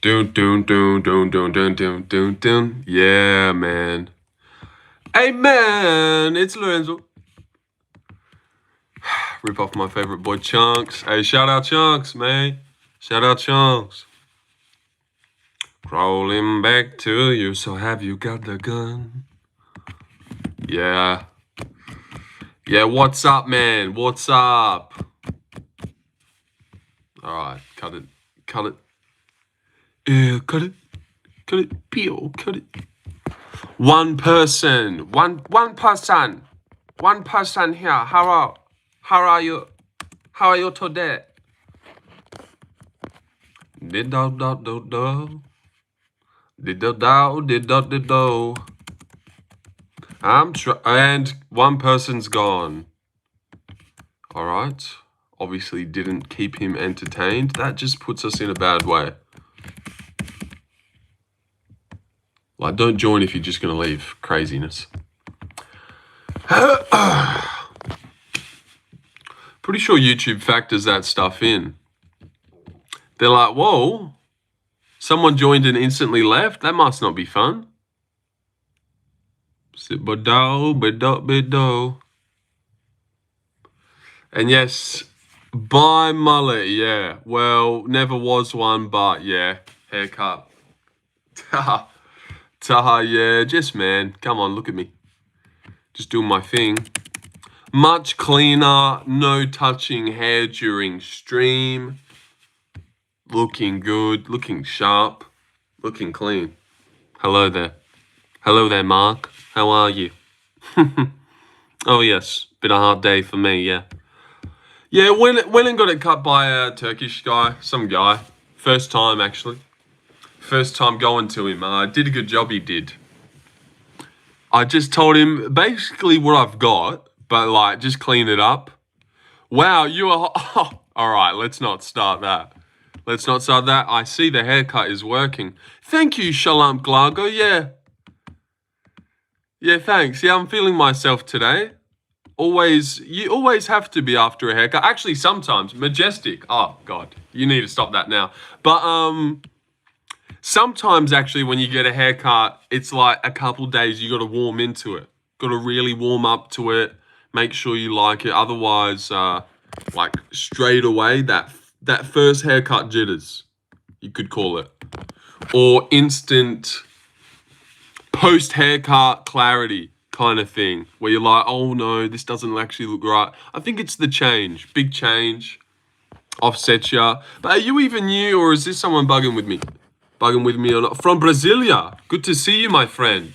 Dun, dun, dun, dun, dun, dun, dun, dun, dun. Yeah, man. Hey, man, it's Lorenzo. Rip off my favorite boy, Chunks. Hey, shout out Chunks, man. Shout out Chunks. Crawling back to you, so have you got the gun? Yeah. Yeah, what's up, man? What's up? Alright, cut it. Cut it. Yeah, cut it. Cut it. Peel, cut it. One person here. How are you? How are you today? Diddle-do-do-do. Diddle-do-diddle-do-do. And one person's gone. All right. Obviously didn't keep him entertained. That just puts us in a bad way. Like, don't join if you're just going to leave. Craziness. Pretty sure YouTube factors that stuff in. They're like, whoa, someone joined and instantly left? That must not be fun. Sit bedo, bedo, bedo. And yes, buy mullet, yeah. Well, never was one, but yeah, haircut. Taha, yeah, just man. Come on, look at me. Just doing my thing. Much cleaner, no touching hair during stream. Looking good, looking sharp, looking clean. Hello there. Hello there, Mark. How are you? Oh, yes. Been a hard day for me, yeah. Yeah, went and got it cut by a Turkish guy, some guy. First time, actually. First time going to him. Did a good job, he did. I just told him basically what I've got, but like, just clean it up. Wow, you are... Oh, all right, let's not start that. Let's not start that. I see the haircut is working. Thank you, Shalom Glago. Yeah. Yeah, thanks. Yeah, I'm feeling myself today. You always have to be after a haircut. Actually, sometimes. Majestic. Oh, God. You need to stop that now. But sometimes, actually, when you get a haircut, it's like a couple days you got to warm into it. Got to really warm up to it. Make sure you like it. Otherwise, like, straight away, that first haircut jitters, you could call it. Or instant post-haircut clarity kind of thing, where you're like, oh no, this doesn't actually look right. I think it's the change. Big change. Offsets ya. But are you even new, or is this someone bugging with me? Bugging with me or not? From Brasilia. Good to see you, my friend.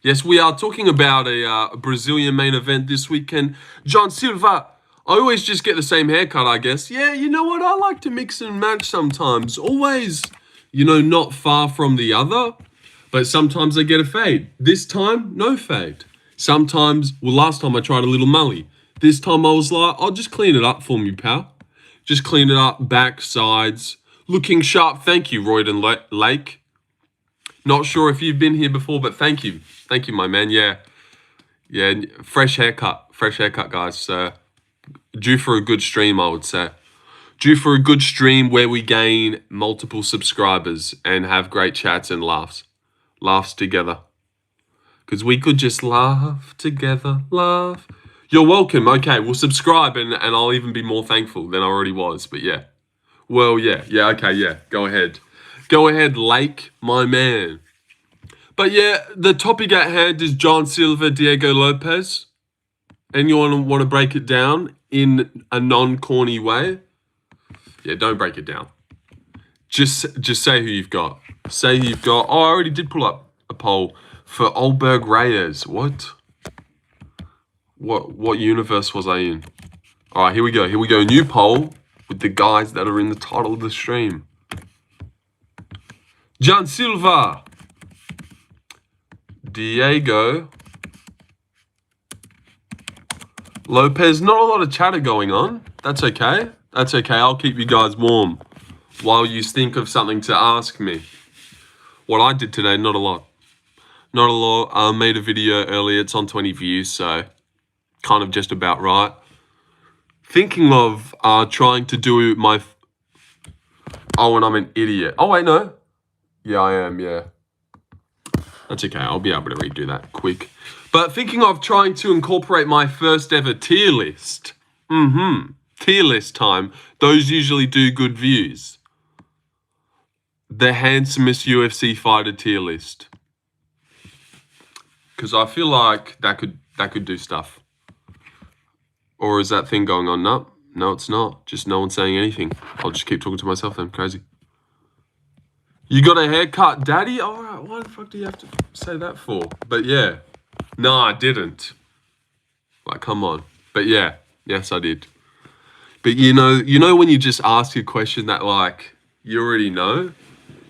Yes, we are talking about a Brazilian main event this weekend. John Silva. I always just get the same haircut, I guess. Yeah, you know what? I like to mix and match sometimes. Always, not far from the other. But sometimes I get a fade. This time, no fade. Sometimes, last time I tried a little mully. This time I was like, I'll just clean it up for me, pal. Just clean it up, back, sides. Looking sharp. Thank you, Royden Lake. Not sure if you've been here before, but thank you. Thank you, my man. Yeah. Yeah, fresh haircut. Fresh haircut, guys. Due for a good stream, I would say. Due for a good stream where we gain multiple subscribers and have great chats and laughs. Laughs together. Because we could just laugh together, laugh. You're welcome. Okay, well, subscribe and I'll even be more thankful than I already was. But yeah. Well, yeah. Yeah, okay, yeah. Go ahead. Go ahead, Lake, my man. But yeah, the topic at hand is John Silva, Diego Lopes. Anyone want to break it down in a non-corny way? Yeah, don't break it down. Just say who you've got. Say who you've got. Oh, I already did pull up a poll for Olberg Reyes. What universe was I in? All right, here we go. Here we go. New poll with the guys that are in the title of the stream. John Silva. Diego Lopes. Not a lot of chatter going on. That's okay. That's okay. I'll keep you guys warm while you think of something to ask me. What I did today, not a lot. Not a lot. I made a video earlier. It's on 20 views, so kind of just about right. Thinking of trying to do my Oh, and I'm an idiot. Oh, wait, no. Yeah, I am, yeah. That's okay. I'll be able to redo that quick. But thinking of trying to incorporate my first ever tier list. Tier list time. Those usually do good views. The handsomest UFC fighter tier list. Because I feel like that could do stuff. Or is that thing going on? No, it's not. Just no one saying anything. I'll just keep talking to myself then. Crazy. You got a haircut, Daddy? All right. Why the fuck do you have to say that for? But yeah. No, I didn't. Like, come on. But yeah. Yes, I did. But you know when you just ask a question that, like, you already know?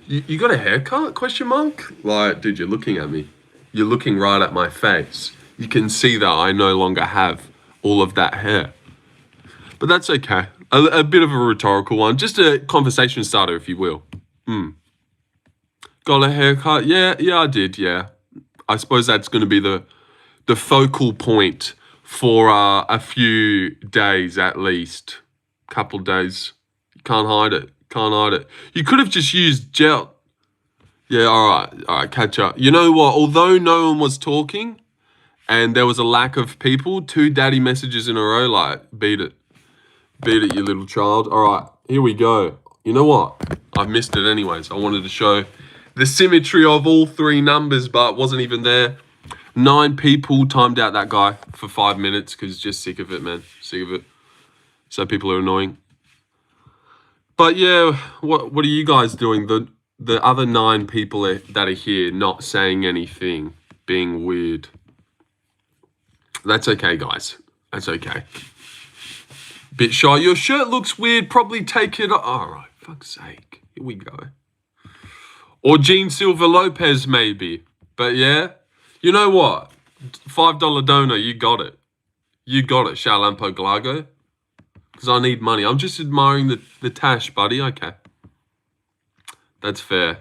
You got a haircut? Question mark? Like, dude, you're looking at me. You're looking right at my face. You can see that I no longer have all of that hair. But that's okay. A bit of a rhetorical one. Just a conversation starter, if you will. Got a haircut? Yeah, I did, yeah. I suppose that's going to be the focal point for a few days at least. Couple days. Can't hide it. You could have just used gel. Yeah, all right, catch up. You know what? Although no one was talking and there was a lack of people, 2 daddy messages in a row, like, beat it. Beat it, you little child. All right, here we go. You know what? I missed it anyways. I wanted to show the symmetry of all 3 numbers, but wasn't even there. 9 people timed out that guy for 5 minutes because just sick of it, man. Sick of it. So people are annoying. But yeah, what are you guys doing? The other 9 people that are here not saying anything, being weird. That's okay, guys. That's okay. Bit shy. Your shirt looks weird. Probably take it off. All right, fuck's sake. Here we go. Or Silva Lopes, maybe. But yeah, you know what? $5 donor, you got it. You got it, Shalampo Glago. Because I need money. I'm just admiring the tash, buddy. Okay. That's fair.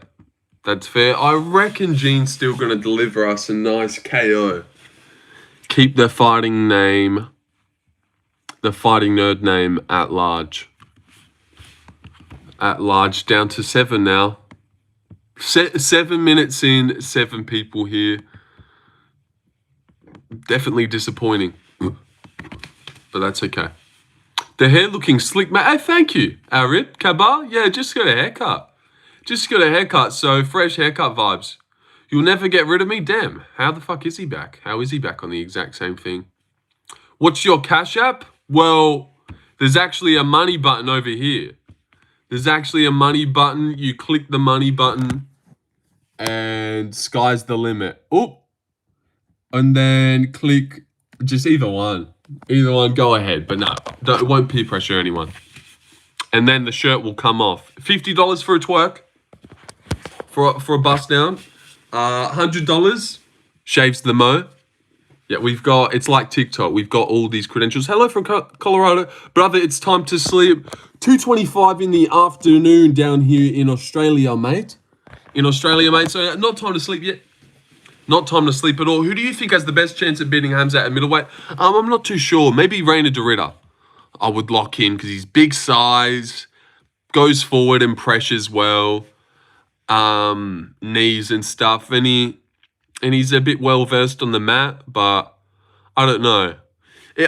I reckon Gene's still going to deliver us a nice KO. Keep the fighting nerd name at large. At large, down to 7 now. 7 minutes in, 7 people here. Definitely disappointing. But that's okay. The hair looking slick, mate. Hey, thank you, Arid. Kabar? Yeah, just got a haircut. So fresh haircut vibes. You'll never get rid of me? Damn. How the fuck is he back? How is he back on the exact same thing? What's your Cash App? Well, there's actually a money button over here. You click the money button and sky's the limit. Oh. And then click just either one. Go ahead. But no, it won't peer pressure anyone. And then the shirt will come off. $50 for a twerk. For a bust down. $100 shaves the mo. Yeah, it's like TikTok. We've got all these credentials. Hello from Colorado. Brother, it's time to sleep. 2:25 in the afternoon down here in Australia, mate. So not time to sleep yet. Not time to sleep at all. Who do you think has the best chance at beating Hamzat at middleweight? I'm not too sure. Maybe Reina Dorita. I would lock in because he's big size, goes forward and pressures well, knees and stuff, and he's a bit well versed on the mat. But I don't know.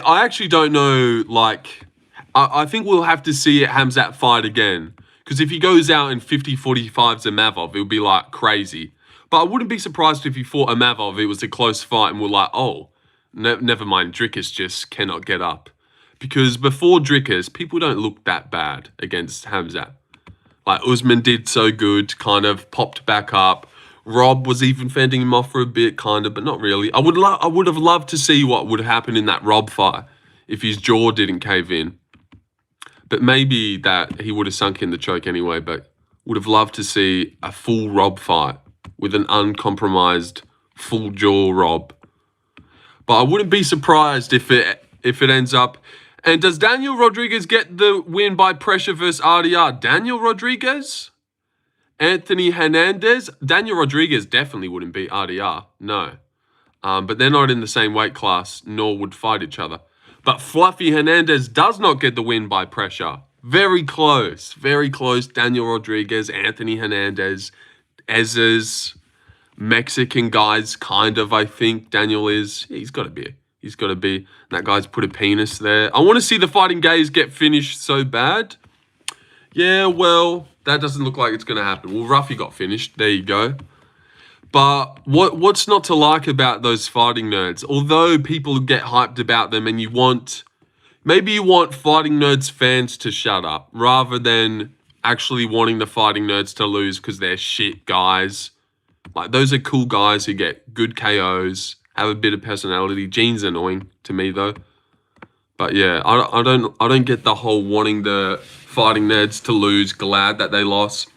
I actually don't know. Like, I think we'll have to see Hamzat fight again because if he goes out in 50-45s a Mavov, it'll be like crazy. But I wouldn't be surprised if he fought a Mavov. It was a close fight and we're like, oh, never mind. Dricus just cannot get up. Because before Dricus, people don't look that bad against Hamzat. Like, Usman did so good, kind of popped back up. Rob was even fending him off for a bit, kind of, but not really. I would have loved to see what would happen in that Rob fight if his jaw didn't cave in. But maybe that he would have sunk in the choke anyway, but would have loved to see a full Rob fight with an uncompromised full jaw Rob. But I wouldn't be surprised if it ends up. And does Daniel Rodriguez get the win by pressure versus RDR? Daniel Rodriguez? Anthony Hernandez? Daniel Rodriguez definitely wouldn't beat RDR. No. But they're not in the same weight class, nor would fight each other. But Fluffy Hernandez does not get the win by pressure. Very close. Very close. Daniel Rodriguez, Anthony Hernandez, Ezes, Mexican guys, kind of, I think. Daniel is. He's got to be. He's got to be. That guy's put a penis there. I want to see the Fighting Gays get finished so bad. Yeah, well, that doesn't look like it's going to happen. Well, Ruffy got finished. There you go. But what's not to like about those fighting nerds? Although people get hyped about them and maybe you want Fighting Nerds fans to shut up rather than actually wanting the Fighting Nerds to lose because they're shit guys. Like, those are cool guys who get good KOs, have a bit of personality. Gene's annoying to me though. But yeah, I don't get the whole wanting the Fighting Nerds to lose, glad that they lost.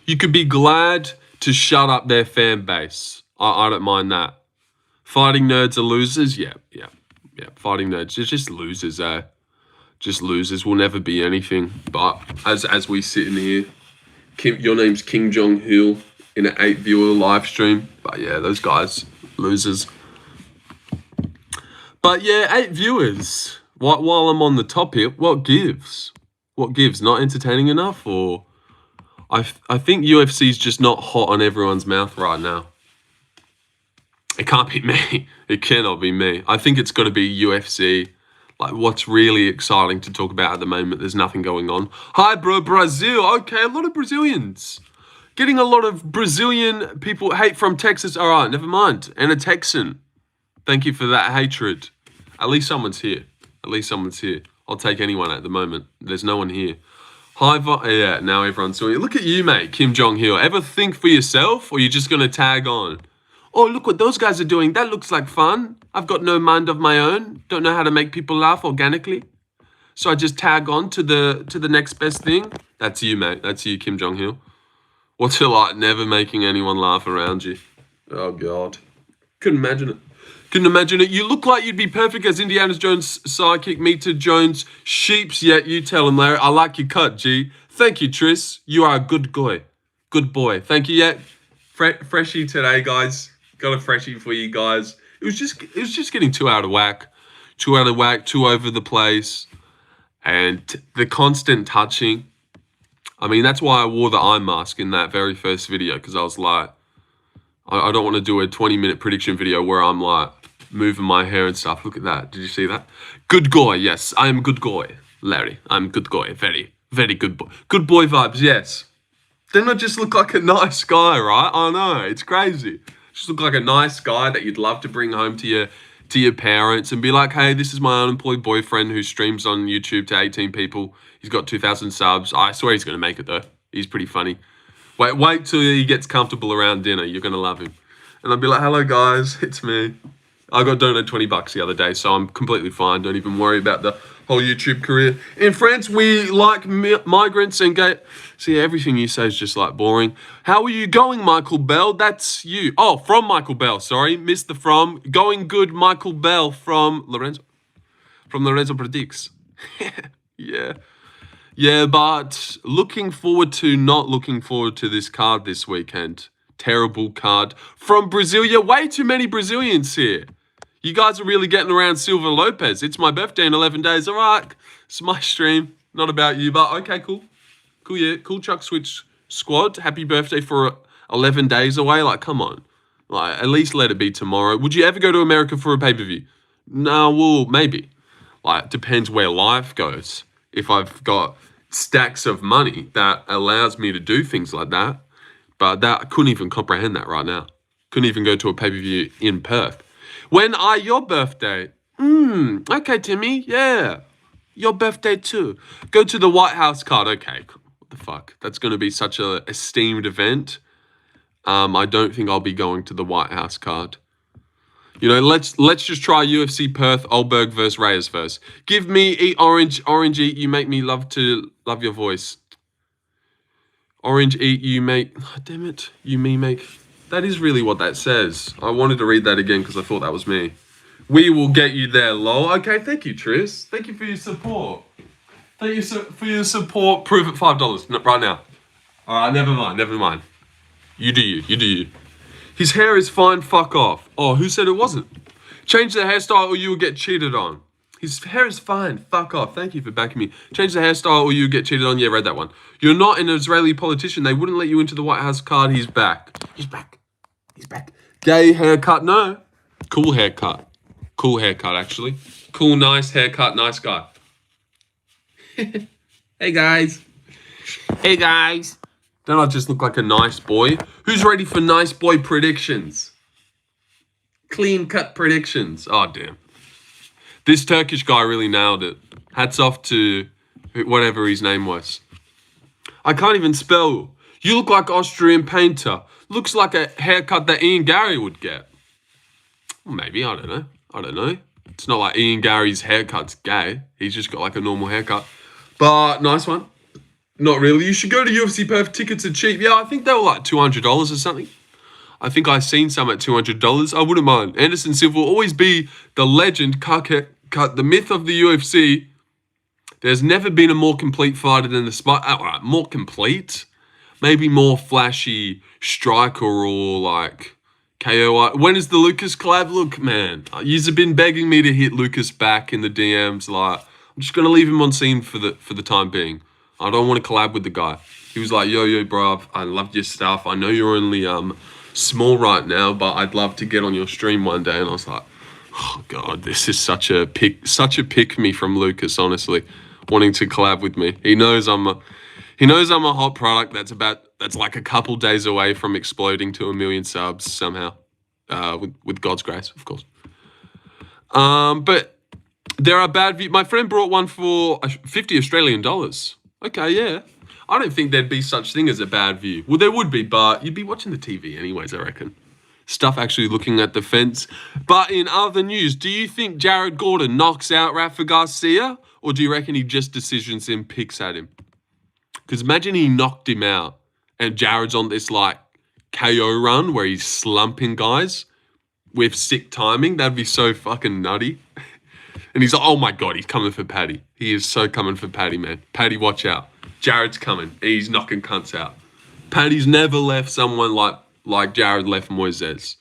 You could be glad to shut up their fan base. I don't mind that. Fighting Nerds are losers? Yeah. Fighting Nerds, they're just losers, Just losers, will never be anything. But as we sit in here, your name's Kim Jong-il in an 8-viewer live stream. But yeah, those guys, losers. But yeah, 8 viewers. While I'm on the topic, what gives? What gives? Not entertaining enough, or... I think UFC's just not hot on everyone's mouth right now. It can't be me. It cannot be me. I think it's got to be UFC. Like, what's really exciting to talk about at the moment? There's nothing going on. Hi, bro, Brazil. Okay, a lot of Brazilians. Getting a lot of Brazilian people hate from Texas. All right, never mind. And a Texan. Thank you for that hatred. At least someone's here. At least someone's here. I'll take anyone at the moment. There's no one here. Hi, yeah, now everyone's doing it. Look at you, mate, Kim Jong-il. Ever think for yourself, or you're just going to tag on? Oh, look what those guys are doing. That looks like fun. I've got no mind of my own. Don't know how to make people laugh organically. So I just tag on to the next best thing. That's you, mate. That's you, Kim Jong-il. What's it like never making anyone laugh around you? Oh, God. Couldn't imagine it. Couldn't imagine it. You look like you'd be perfect as Indiana Jones' sidekick, Mita Jones' sheeps, yet you tell him, Larry, I like your cut, G. Thank you, Tris. You are a good boy. Good boy. Thank you, yet. Freshie today, guys. Got a freshie for you guys. It was just getting too out of whack. Too out of whack, too over the place. And the constant touching. I mean, that's why I wore the eye mask in that very first video, because I was like, I don't want to do a 20-minute prediction video where I'm like moving my hair and stuff. Look at that. Did you see that? Good boy. Yes, I am good boy, Larry. I'm good boy. Very, very good boy. Good boy vibes. Yes. Didn't I just look like a nice guy, right? I know. It's crazy. Just look like a nice guy that you'd love to bring home to your parents and be like, hey, this is my unemployed boyfriend who streams on YouTube to 18 people. He's got 2,000 subs. I swear he's going to make it, though. He's pretty funny. Wait till he gets comfortable around dinner. You're going to love him. And I'll be like, hello, guys. It's me. I got donated $20 the other day, so I'm completely fine. Don't even worry about the whole YouTube career. In France, we like migrants and gay... See, everything you say is just, like, boring. How are you going, Michael Bell? That's you. Oh, from Michael Bell. Sorry, missed the from. Going good, Michael Bell from Lorenzo. From Lorenzo Predicts. Yeah. Yeah, but not looking forward to this card this weekend. Terrible card. From Brazil. Yeah, way too many Brazilians here. You guys are really getting around Silva Lopes. It's my birthday in 11 days. All right. It's my stream. Not about you, but okay, cool. Cool, yeah. Cool Chuck Switch squad. Happy birthday for 11 days away. Like, come on. Like, at least let it be tomorrow. Would you ever go to America for a pay-per-view? No, well, maybe. Like, depends where life goes. If I've got stacks of money that allows me to do things like that. But I couldn't even comprehend that right now. Couldn't even go to a pay-per-view in Perth. When are your birthday? Okay, Timmy, yeah. Your birthday too. Go to the White House card. Okay, what the fuck? That's going to be such a esteemed event. I don't think I'll be going to the White House card. You know, let's just try UFC Perth, Oldberg versus Reyes first. Give me eat orange, orange eat, you make me love your voice. Orange eat, you make, oh, damn it, you me make. That is really what that says. I wanted to read that again because I thought that was me. We will get you there, lol. Okay, thank you, Tris. Thank you for your support. Thank you for your support. Prove it $5 right now. All right, never mind. You do you. His hair is fine, fuck off. Oh, who said it wasn't? Change the hairstyle or you will get cheated on. His hair is fine. Fuck off. Thank you for backing me. Change the hairstyle or you get cheated on. Yeah, read that one. You're not an Israeli politician. They wouldn't let you into the White House card. He's back. He's back. He's back. Gay haircut. No. Cool haircut. Cool haircut, actually. Cool, nice haircut. Nice guy. Hey, guys. Hey, guys. Don't I just look like a nice boy? Who's ready for nice boy predictions? Clean cut predictions. Oh, damn. This Turkish guy really nailed it. Hats off to whatever his name was. I can't even spell. You look like Austrian painter. Looks like a haircut that Ian Gary would get. Well, maybe, I don't know. I don't know. It's not like Ian Gary's haircut's gay. He's just got like a normal haircut. But nice one. Not really. You should go to UFC Paris. Tickets are cheap. Yeah, I think they were like $200 or something. I think I've seen some at $200. I wouldn't mind. Anderson Silva will always be the legend, the myth of the UFC. There's never been a more complete fighter than the spot. More complete? Maybe more flashy striker or like KO. When is the Lucas collab? Look, man, you've been begging me to hit Lucas back in the DMs. Like, I'm just going to leave him on scene for the time being. I don't want to collab with the guy. He was like, yo, bruv, I loved your stuff. I know you're only small right now, but I'd love to get on your stream one day. And I was like, oh god, this is such a pick me from Lucas, honestly, wanting to collab with me. He knows I'm a hot product that's like a couple days away from exploding to 1 million subs somehow, with God's grace, of course. But there are bad views. My friend brought one for 50 Australian dollars. Okay, yeah. I don't think there'd be such thing as a bad view. Well, there would be, but you'd be watching the TV anyways, I reckon. Stuff actually looking at the fence. But in other news, do you think Jared Gordon knocks out Rafa Garcia? Or do you reckon he just decisions him, picks at him? Because imagine he knocked him out and Jared's on this like KO run where he's slumping guys with sick timing. That'd be so fucking nutty. And he's like, oh my god, he's coming for Paddy. He is so coming for Paddy, man. Paddy, watch out. Jared's coming. And he's knocking cunts out. Paddy's never left someone like Jared left Moises.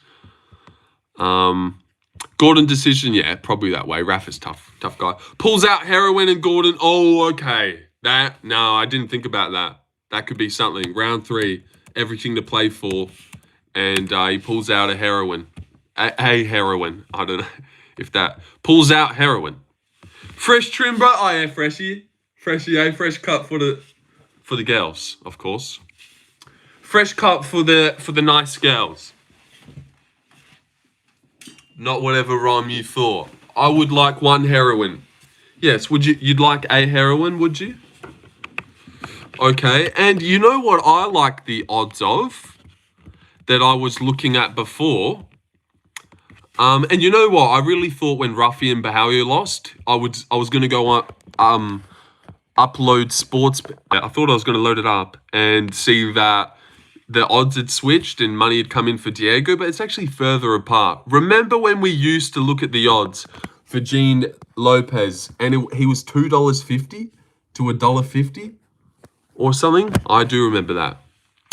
Gordon decision, yeah, probably that way. Rafa's tough guy. Pulls out heroin and Gordon. Oh, okay. No, I didn't think about that. That could be something. Round 3, everything to play for. And he pulls out a heroin. A heroin. I don't know if that. Pulls out heroin. Fresh trim, bro. Oh, yeah, freshie. Freshie, fresh cut for the girls, of course. Fresh cut for the nice girls. Not whatever rhyme you thought. I would like 1 heroin. Yes, you'd like a heroin, would you? Okay, and you know what I like the odds of that I was looking at before? And you know what? I really thought when Ruffy and Bahalia lost, I was gonna go on upload sports. I thought I was gonna load it up and see that the odds had switched and money had come in for Diego, but it's actually further apart. Remember when we used to look at the odds for Jean Lopez and he was $2.50 to $1.50 or something? I do remember that.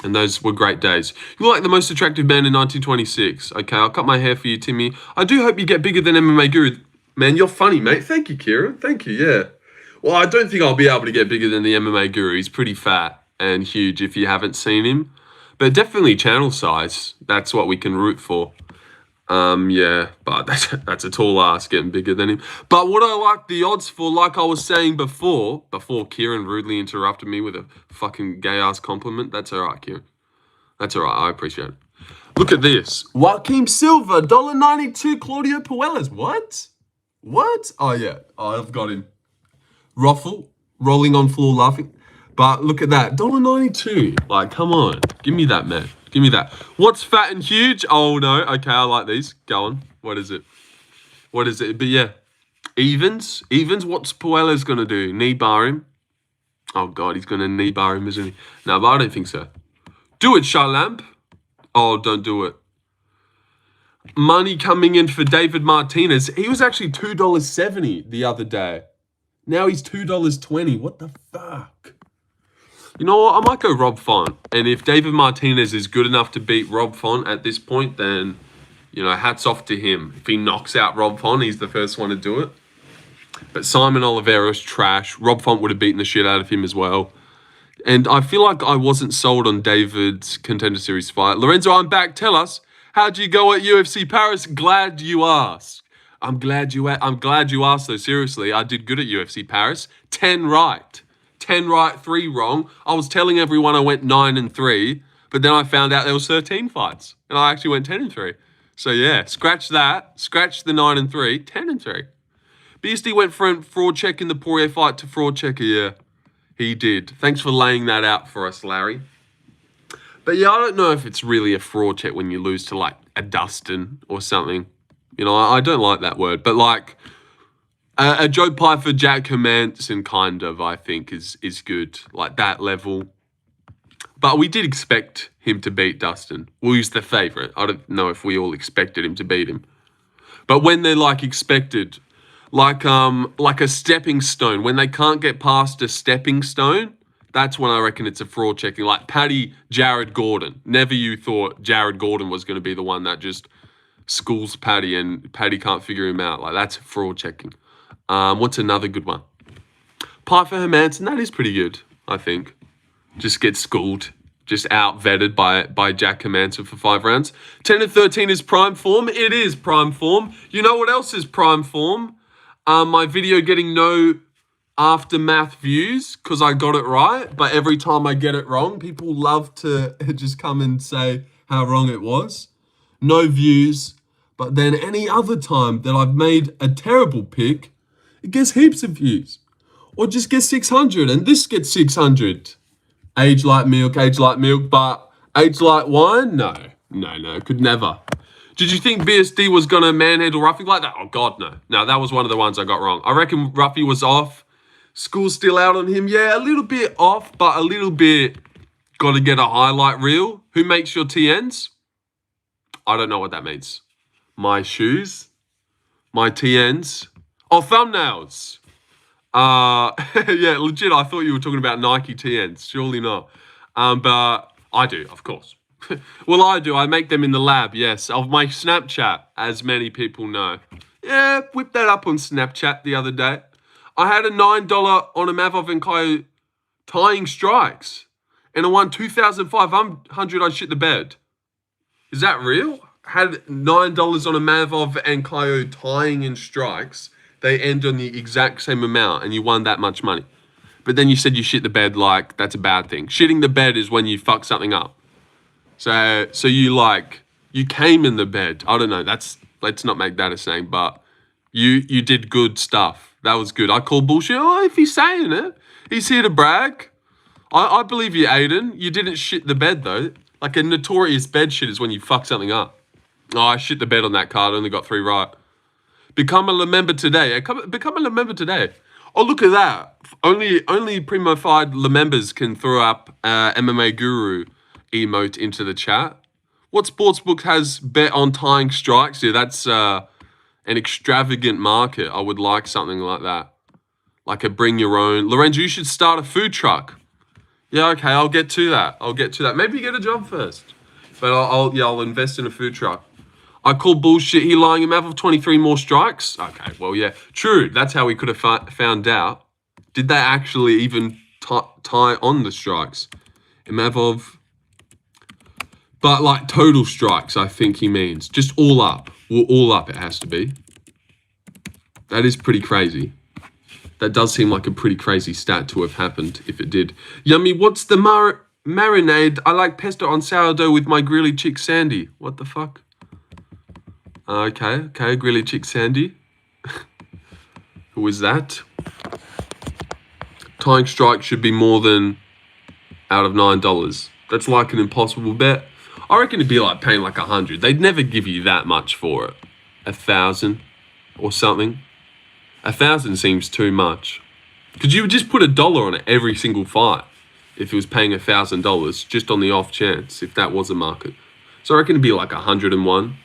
And those were great days. You're like the most attractive man in 1926. Okay, I'll cut my hair for you, Timmy. I do hope you get bigger than MMA Guru. Man, you're funny, mate. Thank you, Kieran. Thank you, yeah. Well, I don't think I'll be able to get bigger than the MMA Guru. He's pretty fat and huge if you haven't seen him. But definitely channel size. That's what we can root for. Yeah, but that's a tall ass getting bigger than him. But what I like the odds for, like I was saying before Kieran rudely interrupted me with a fucking gay ass compliment. That's all right, Kieran. That's all right. I appreciate it. Look at this. Joaquim Silva, $1.92. Claudio Puelles. What? Oh, yeah. Oh, I've got him. Ruffle, rolling on floor laughing. But look at that. $1.92. Like, come on. Give me that, man. Give me that. What's fat and huge? Oh, no. Okay, I like these. Go on. What is it? But, yeah. Evens. What's Puelles going to do? Knee bar him? Oh, God. He's going to knee bar him, isn't he? No, but I don't think so. Do it, Charlamp. Oh, don't do it. Money coming in for David Martinez. He was actually $2.70 the other day. Now he's $2.20. What the fuck? You know what? I might go Rob Font. And if David Martinez is good enough to beat Rob Font at this point, then, you know, hats off to him. If he knocks out Rob Font, he's the first one to do it. But Simon Oliveira's trash. Rob Font would have beaten the shit out of him as well. And I feel like I wasn't sold on David's Contender Series fight. Lorenzo, I'm back. Tell us, how'd you go at UFC Paris? Glad you asked. I'm glad you asked, though. Seriously, I did good at UFC Paris. 10 right. 10 right, 3 wrong. I was telling everyone I went 9-3, but then I found out there was 13 fights. And I actually went 10-3. So yeah, scratch that. Scratch the 9-3, 10-3. BSD went from fraud check in the Poirier fight to fraud checker, yeah. He did. Thanks for laying that out for us, Larry. But yeah, I don't know if it's really a fraud check when you lose to like a Dustin or something. You know, I don't like that word. But like a Joe Pyfer, Jack Hermanson kind of, I think, is good. Like that level. But we did expect him to beat Dustin. Well, he's the favourite. I don't know if we all expected him to beat him. But when they're like expected... Like a stepping stone. When they can't get past a stepping stone, that's when I reckon it's a fraud checking. Like Paddy, Jared Gordon. Never you thought Jared Gordon was going to be the one that just schools Paddy and Paddy can't figure him out. Like that's fraud checking. What's another good one? Pyfer Hermanson, that is pretty good, I think. Just get schooled. Just out-vetted by Jack Hermanson for 5 rounds. 10-13 is prime form. It is prime form. You know what else is prime form? My video getting no aftermath views because I got it right. But every time I get it wrong, people love to just come and say how wrong it was. No views. But then any other time that I've made a terrible pick, it gets heaps of views. Or just gets 600 and this gets 600. Age like milk, but age like wine? No, could never. Did you think BSD was going to manhandle Ruffy like that? Oh, God, no. No, that was one of the ones I got wrong. I reckon Ruffy was off. School's still out on him. Yeah, a little bit off, but a little bit got to get a highlight reel. Who makes your TNs? I don't know what that means. My shoes? My TNs? Oh, thumbnails. Yeah, legit, I thought you were talking about Nike TNs. Surely not. But I do, of course. Well, I do. I make them in the lab, yes. Of my Snapchat, as many people know. Yeah, whipped that up on Snapchat the other day. I had a $9 on a Mavov and Kaio tying strikes. And I won 2,500. I shit the bed. Is that real? Had $9 on a Mavov and Kaio tying in strikes. They end on the exact same amount and you won that much money. But then you said you shit the bed like that's a bad thing. Shitting the bed is when you fuck something up. So you came in the bed. I don't know. Let's not make that a saying, but you did good stuff. That was good. I call bullshit. Oh, if he's saying it, he's here to brag. I believe you, Aiden. You didn't shit the bed though. Like a notorious bed shit is when you fuck something up. Oh, I shit the bed on that card. I only got 3 right. Become a member today. Become a member today. Oh, look at that. Only primo-fied members can throw up MMA Guru emote into the chat. What sportsbook has bet on tying strikes? Yeah, that's an extravagant market. I would like something like that. Like a bring your own. Lorenzo, you should start a food truck. Yeah, okay, I'll get to that. Maybe get a job first. But I'll invest in a food truck. I call bullshit. He lying him out of 23 more strikes. Okay, well, yeah. True, that's how we could have found out. Did they actually even tie on the strikes? Imavov. But like total strikes, I think he means. Just all up. Well, all up it has to be. That is pretty crazy. That does seem like a pretty crazy stat to have happened if it did. Yummy, what's the marinade? I like pesto on sourdough with my grilly chick Sandy. What the fuck? Okay, grilly chick Sandy. Who is that? Tying strike should be more than out of $9. That's like an impossible bet. I reckon it'd be like paying like 100. They'd never give you that much for it. 1,000 or something. 1,000 seems too much. Because you would just put $1 on it every single fight if it was paying $1,000 just on the off chance, if that was a market. So I reckon it'd be like 101.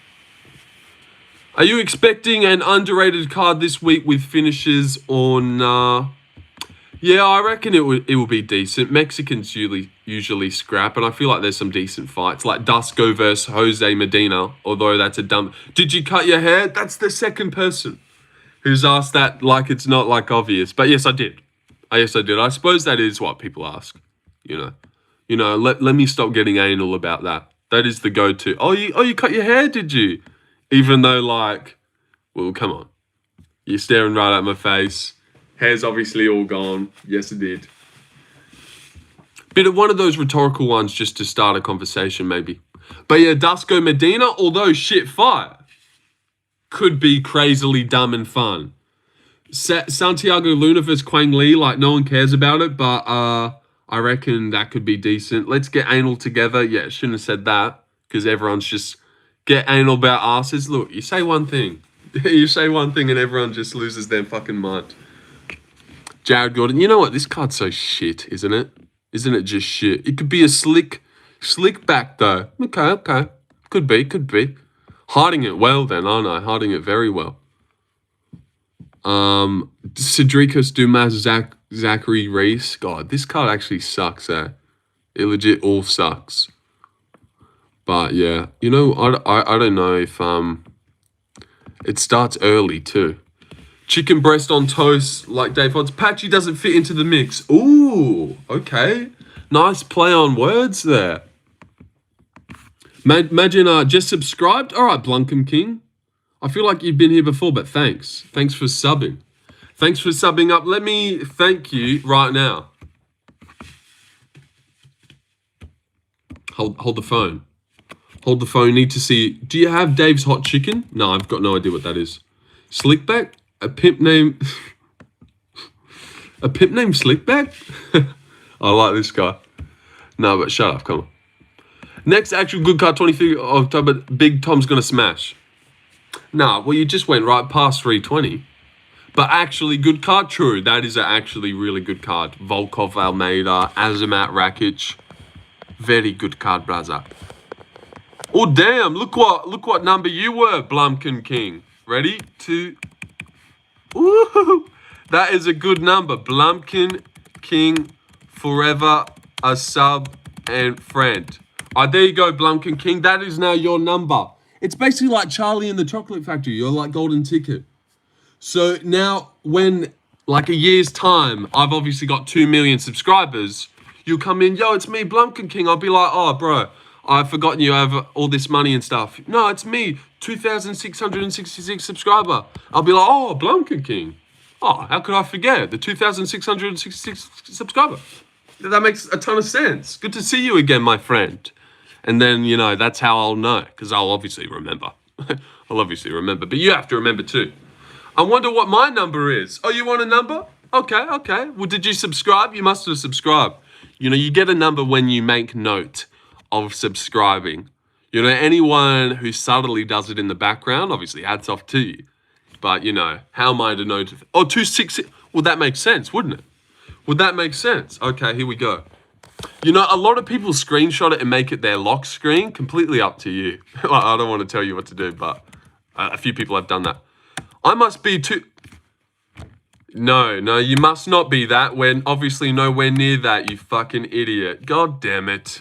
Are you expecting an underrated card this week with finishes or nah? Yeah, I reckon it will be decent. Mexicans usually scrap, and I feel like there's some decent fights, like Dusko versus Jose Medina, although that's a dumb... Did you cut your hair? That's the second person who's asked that like it's not like obvious. But yes, I did. Yes, I did. I suppose that is what people ask. Let me stop getting anal about that. That is the go-to. Oh, you cut your hair, did you? Even though, like, well, come on. You're staring right at my face. Hair's obviously all gone. Yes, it did. Bit of one of those rhetorical ones just to start a conversation, maybe. But yeah, Dusko Medina, although shit fire, could be crazily dumb and fun. Santiago Luna versus Quang Lee, like, no one cares about it, but I reckon that could be decent. Let's get anal together. Yeah, shouldn't have said that, because everyone's just get anal about asses. Look, you say one thing. You say one thing and everyone just loses their fucking mind. Jared Gordon, you know what? This card's so shit, isn't it? Isn't it just shit? It could be a slick back, though. Okay. Could be. Hiding it well, then, aren't I? Hiding it very well. Cedricus Dumas, Zachary Reese. God, this card actually sucks, eh? It legit all sucks. But, yeah. You know, I don't know if... It starts early, too. Chicken breast on toast, like Dave Hodds. Patchy doesn't fit into the mix. Ooh, okay. Nice play on words there. Imagine just subscribed. All right, Blunkum King. I feel like you've been here before, but thanks. Thanks for subbing. Thanks for subbing up. Let me thank you right now. Hold the phone. Hold the phone. Need to see. Do you have Dave's Hot Chicken? No, I've got no idea what that is. Slickback? A pimp named Slickback? I like this guy. No, but shut up. Come on. Next actual good card, 23rd of October. Big Tom's gonna smash. Nah, well, you just went right past 320. But actually, good card. True, that is an actually really good card. Volkov, Almeida, Azamat, Rakic. Very good card, brother. Oh damn! Look what number you were, Blumkin King. Ready? Ooh, that is a good number. Blumkin King, forever a sub and friend. There you go, Blumkin King. That is now your number. It's basically like Charlie and the Chocolate Factory. You're like golden ticket. So now when, like a year's time, I've obviously got 2 million subscribers, you'll come in, yo, it's me, Blumkin King. I'll be like, oh, bro, I've forgotten you have all this money and stuff. No, it's me, 2,666 subscriber. I'll be like, oh, Blumkin King. Oh, how could I forget? The 2,666 subscriber. That makes a ton of sense. Good to see you again, my friend. And then, you know, that's how I'll know, because I'll obviously remember. I'll obviously remember, but you have to remember too. I wonder what my number is. Oh, you want a number? Okay. Well, did you subscribe? You must have subscribed. You know, you get a number when you make note of subscribing. You know, anyone who subtly does it in the background, obviously, hats off to you. But, you know, how am I to know? Oh, 266. Well, that makes sense, wouldn't it? Would that make sense? Okay, here we go. You know, a lot of people screenshot it and make it their lock screen. Completely up to you. I don't want to tell you what to do, but a few people have done that. I must be too... No, you must not be that. We're obviously nowhere near that, you fucking idiot. God damn it.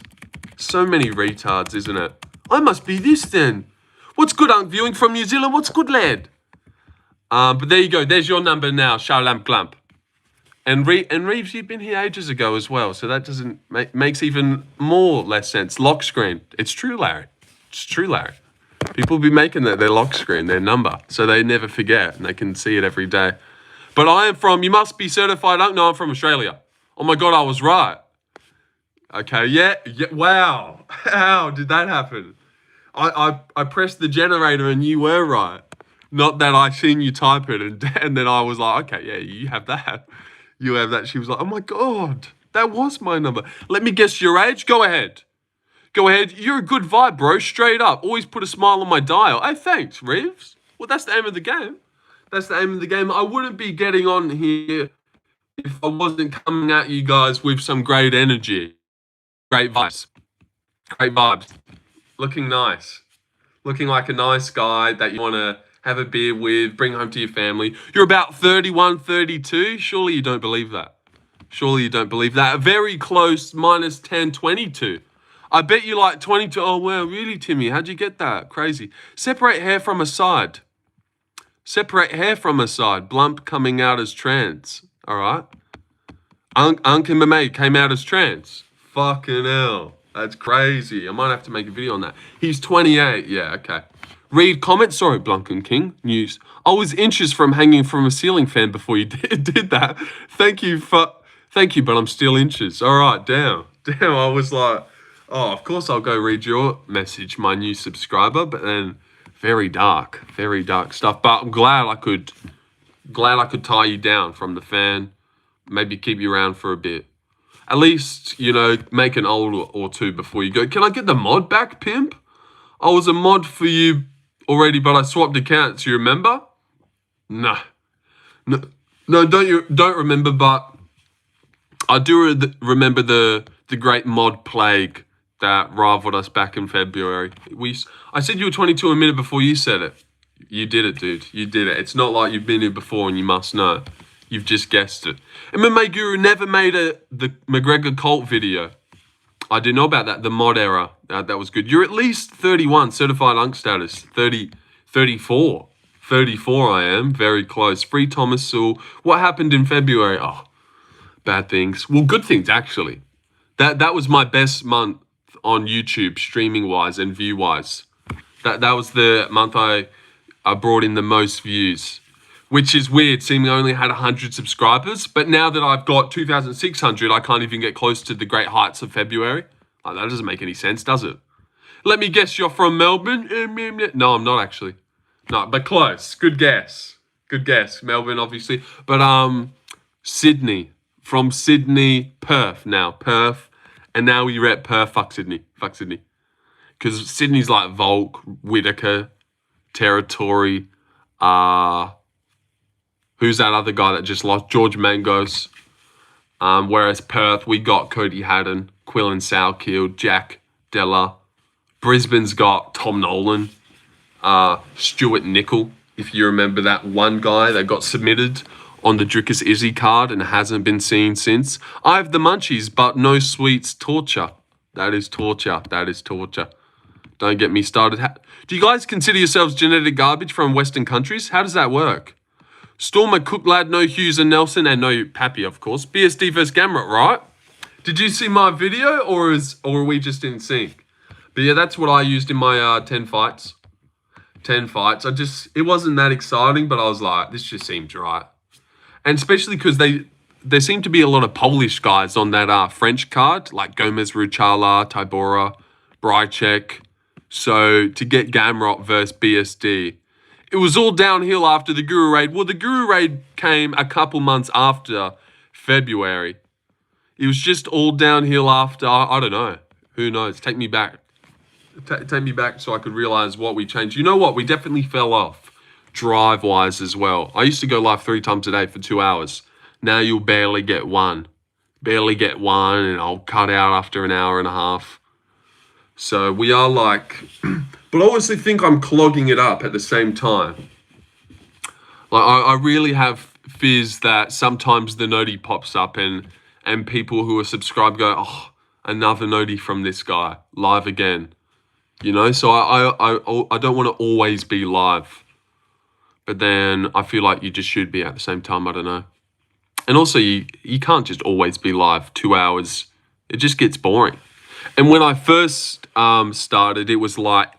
So many retards, isn't it? I must be this then. What's good, viewing from New Zealand? What's good, lad? But there you go. There's your number now, Shalamp Glump. And Reeves, you've been here ages ago as well, so that doesn't makes even more less sense. Lock screen. It's true, Larry. It's true, Larry. People be making that their lock screen, their number, so they never forget and they can see it every day. But I am from, you must be certified. I don't know, I'm from Australia. Oh my God, I was right. Okay, yeah, wow. How did that happen? I pressed the generator and you were right. Not that I seen you type it and then I was like, okay, yeah, you have that. You have that. She was like, oh my God, that was my number. Let me guess your age. Go ahead. You're a good vibe, bro. Straight up. Always put a smile on my dial. Hey, thanks, Reeves. Well, that's the aim of the game. I wouldn't be getting on here if I wasn't coming at you guys with some great energy. Great vibes. Looking nice. Looking like a nice guy that you want to have a beer with, bring home to your family. You're about 31, 32. Surely you don't believe that. Very close, minus 10, 22. I bet you like 22. Oh, wow, really, Timmy? How'd you get that? Crazy. Separate hair from a side. Separate hair from her side. Blump coming out as trans. All right. Uncle Mame came out as trans. Fucking hell. That's crazy. I might have to make a video on that. He's 28. Yeah, okay. Read comments. Sorry, Blunken King. News. I was inches from hanging from a ceiling fan before you did that. Thank you, but I'm still inches. All right, damn. I was like, oh, of course I'll go read your message, my new subscriber. But then, very dark stuff. But I'm glad I could tie you down from the fan. Maybe keep you around for a bit. At least, make an ult or two before you go. Can I get the mod back, pimp? I was a mod for you already, but I swapped accounts. You remember? No, don't remember, but I do remember the great mod plague that rivaled us back in February. I said you were 22 a minute before you said it. You did it, dude. You did it. It's not like you've been here before and you must know. You've just guessed it. MMA Guru never made the McGregor Colt video. I didn't know about that. The mod era. That was good. You're at least 31, certified unk status. 34. 34 I am. Very close. Free Thomas Sewell. What happened in February? Oh, bad things. Well, good things, actually. That was my best month on YouTube, streaming-wise and view-wise. That was the month I brought in the most views. Which is weird, seeing I only had 100 subscribers. But now that I've got 2,600, I can't even get close to the great heights of February. Like, that doesn't make any sense, does it? Let me guess, you're from Melbourne? No, I'm not actually. No, but close. Good guess. Good guess. Melbourne, obviously. But Sydney. From Sydney, Perth now. Perth. And now we rep Perth. Fuck Sydney. Because Sydney's like Volk, Whitaker, Territory, who's that other guy that just lost? George Mangos. Whereas Perth, we got Cody Haddon, Quillan Salkeld, Jack Della. Brisbane's got Tom Nolan, Stuart Nickel, if you remember that one guy that got submitted on the Drickus Izzy card and hasn't been seen since. I have the munchies, but no sweets. Torture. That is torture. Don't get me started. Do you guys consider yourselves genetic garbage from Western countries? How does that work? Stormer, Cook Lad, no Hughes and Nelson, and no Pappy, of course. BSD versus Gamrot, right? Did you see my video, or are we just in sync? But yeah, that's what I used in my 10 fights. 10 fights. It wasn't that exciting, but I was like, this just seems right. And especially because there seem to be a lot of Polish guys on that French card, like Gomez, Ruchala, Tybora, Brychek. So to get Gamrot versus BSD, it was all downhill after the Guru Raid. Well, the Guru Raid came a couple months after February. It was just all downhill after, I don't know. Who knows? Take me back. Take me back so I could realize what we changed. You know what? We definitely fell off drive-wise as well. I used to go live 3 times a day for 2 hours. Now you'll barely get one. And I'll cut out after an hour and a half. So we are like... But I honestly think I'm clogging it up at the same time. Like I really have fears that sometimes the noti pops up and people who are subscribed go, oh, another noti from this guy, live again. So I don't want to always be live. But then I feel like you just should be at the same time, I don't know. And also you can't just always be live 2 hours. It just gets boring. And when I first started, it was like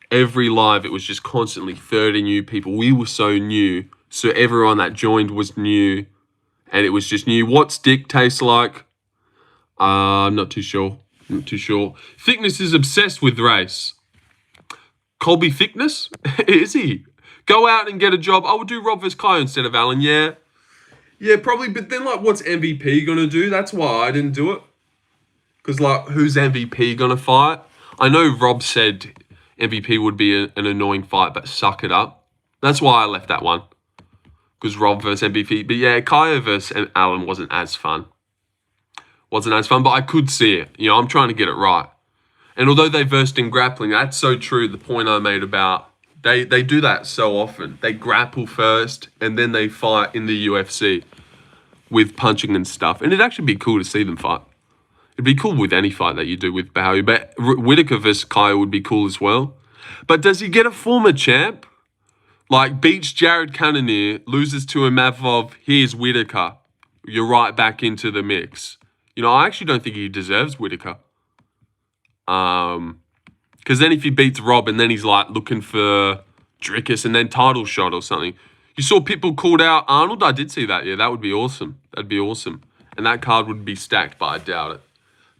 every live, it was just constantly 30 new people. We were so new. So everyone that joined was new. And it was just new. What's dick taste like? I'm not too sure. Thickness is obsessed with race. Colby Thickness? Is he? Go out and get a job. I would do Rob vs. Kai instead of Alan. Yeah, probably. But then, like, what's MVP going to do? That's why I didn't do it. Because, like, who's MVP going to fight? I know Rob said MVP would be an annoying fight, but suck it up. That's why I left that one. Because Rob versus MVP. But, yeah, Kaya versus Alan wasn't as fun. But I could see it. I'm trying to get it right. And although they versed in grappling, that's so true, the point I made about... They do that so often. They grapple first, and then they fight in the UFC with punching and stuff. And it'd actually be cool to see them fight. It'd be cool with any fight that you do with Bowie. But Whitaker versus Kaya would be cool as well. But does he get a former champ? Like, beats Jared Cannonier, loses to Imavov, here's Whitaker. You're right back into the mix. You know, I actually don't think he deserves Whitaker. Because then if he beats Rob and then he's like looking for Drickus and then title shot or something. You saw people called out Arnold? I did see that, yeah. That would be awesome. That'd be awesome. And that card would be stacked, but I doubt it.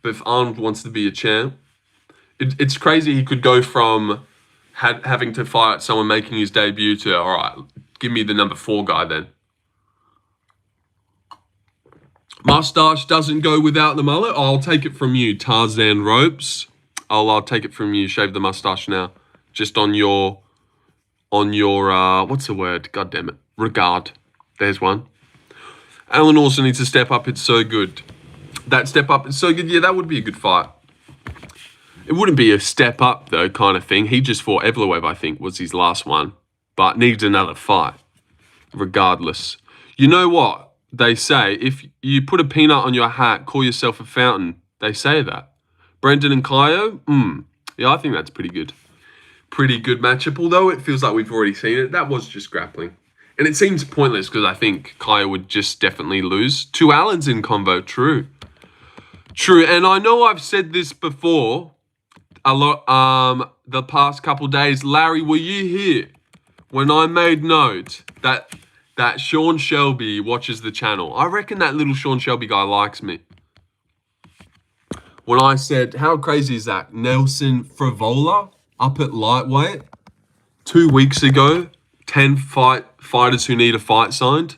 But if Arnold wants to be a champ, it's crazy he could go from having to fight someone making his debut to, all right, give me the number 4 guy then. Mustache doesn't go without the mullet. I'll take it from you, Tarzan Ropes. I'll take it from you. Shave the mustache now. Just on your what's the word? God damn it. Regard. There's one. Alan also needs to step up. It's so good. That step up is so good. Yeah, that would be a good fight. It wouldn't be a step up though, kind of thing. He just fought Evloev, I think, was his last one, but needs another fight. Regardless, you know what they say? If you put a peanut on your hat, call yourself a fountain. They say that. Brendan and Kaio, yeah, I think that's pretty good. Pretty good matchup, although it feels like we've already seen it. That was just grappling. And it seems pointless because I think Kaio would just definitely lose. 2 Allens in convo, true. True, and I know I've said this before a lot the past couple days. Larry, were you here when I made note that Sean Shelby watches the channel? I reckon that little Sean Shelby guy likes me. When I said, how crazy is that? Nelson Frivola up at lightweight 2 weeks ago, 10 fighters who need a fight signed,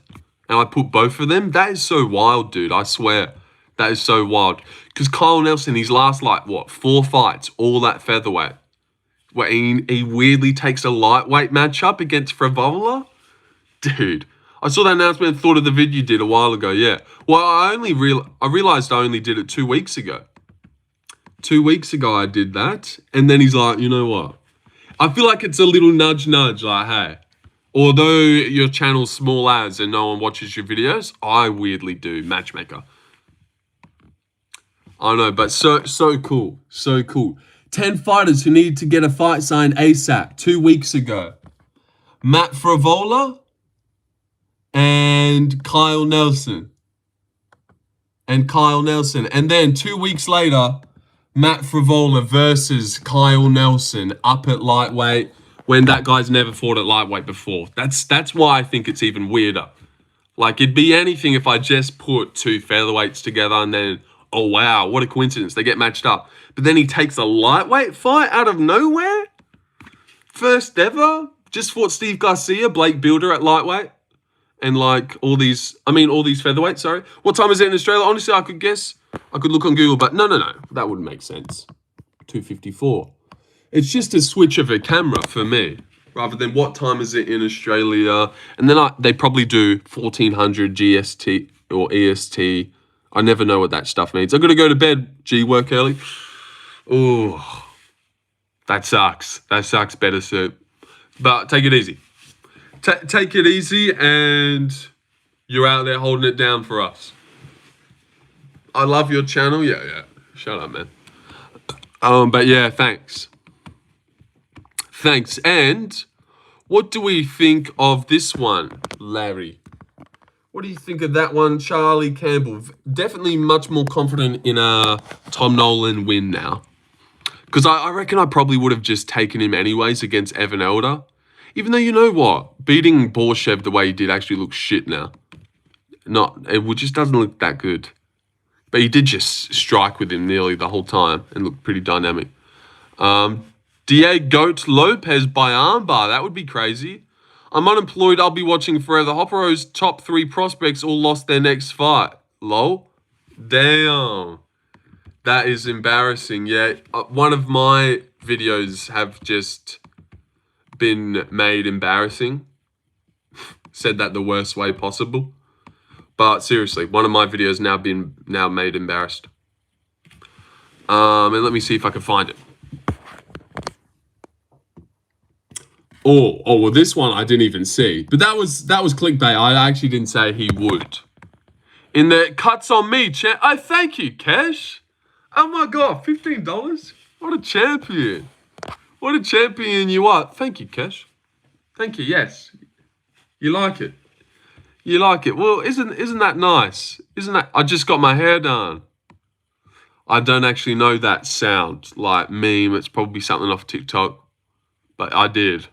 and I put both of them. That is so wild, dude. I swear. That is so wild. Because Kyle Nelson, his last, 4 fights, all that featherweight, where he weirdly takes a lightweight matchup against Frivola. Dude, I saw that announcement and thought of the video you did a while ago, yeah. Well, I realized I only did it 2 weeks ago. 2 weeks ago I did that, and then he's like, you know what? I feel like it's a little nudge, like, hey, although your channel's small as and no one watches your videos, I weirdly do matchmaker. I know, but so cool. So cool. 10 fighters who need to get a fight signed ASAP 2 weeks ago. Matt Frivola and Kyle Nelson. And then 2 weeks later, Matt Frivola versus Kyle Nelson up at lightweight when that guy's never fought at lightweight before. That's why I think it's even weirder. Like, it'd be anything if I just put 2 featherweights together and then, oh, wow, what a coincidence. They get matched up. But then he takes a lightweight fight out of nowhere? First ever? Just fought Steve Garcia, Blake Builder at lightweight. And all these featherweights, sorry. What time is it in Australia? Honestly, I could guess. I could look on Google, but no. That wouldn't make sense. 2:54. It's just a switch of a camera for me, rather than what time is it in Australia. And then they probably do 1400 GST or EST. I never know what that stuff means. I've got to go to bed. Work early. Oh, that sucks. Better suit. But take it easy. Take it easy, and you're out there holding it down for us. I love your channel. Yeah. Shut up, man. But yeah, thanks. And what do we think of this one, Larry? What do you think of that one, Charlie Campbell? Definitely much more confident in a Tom Nolan win now. Because I reckon I probably would have just taken him anyways against Evan Elder. Even though, you know what? Beating Borshev the way he did actually looks shit now. It just doesn't look that good. But he did just strike with him nearly the whole time and looked pretty dynamic. Diego Lopes by armbar. That would be crazy. I'm unemployed. I'll be watching forever. Hoppero's top 3 prospects all lost their next fight. Lol. Damn. That is embarrassing. Yeah, one of my videos have just been made embarrassing. Said that the worst way possible. But seriously, one of my videos now made embarrassed. And let me see if I can find it. Oh, well, this one I didn't even see. But that was clickbait. I actually didn't say he would. In the cuts on me, oh, thank you, Cash. Oh my God, $15? What a champion. What a champion you are. Thank you, Cash. Thank you. Yes. You like it. You like it. Well, isn't that nice? Isn't that? I just got my hair done. I don't actually know that sound like meme. It's probably something off TikTok, but I did.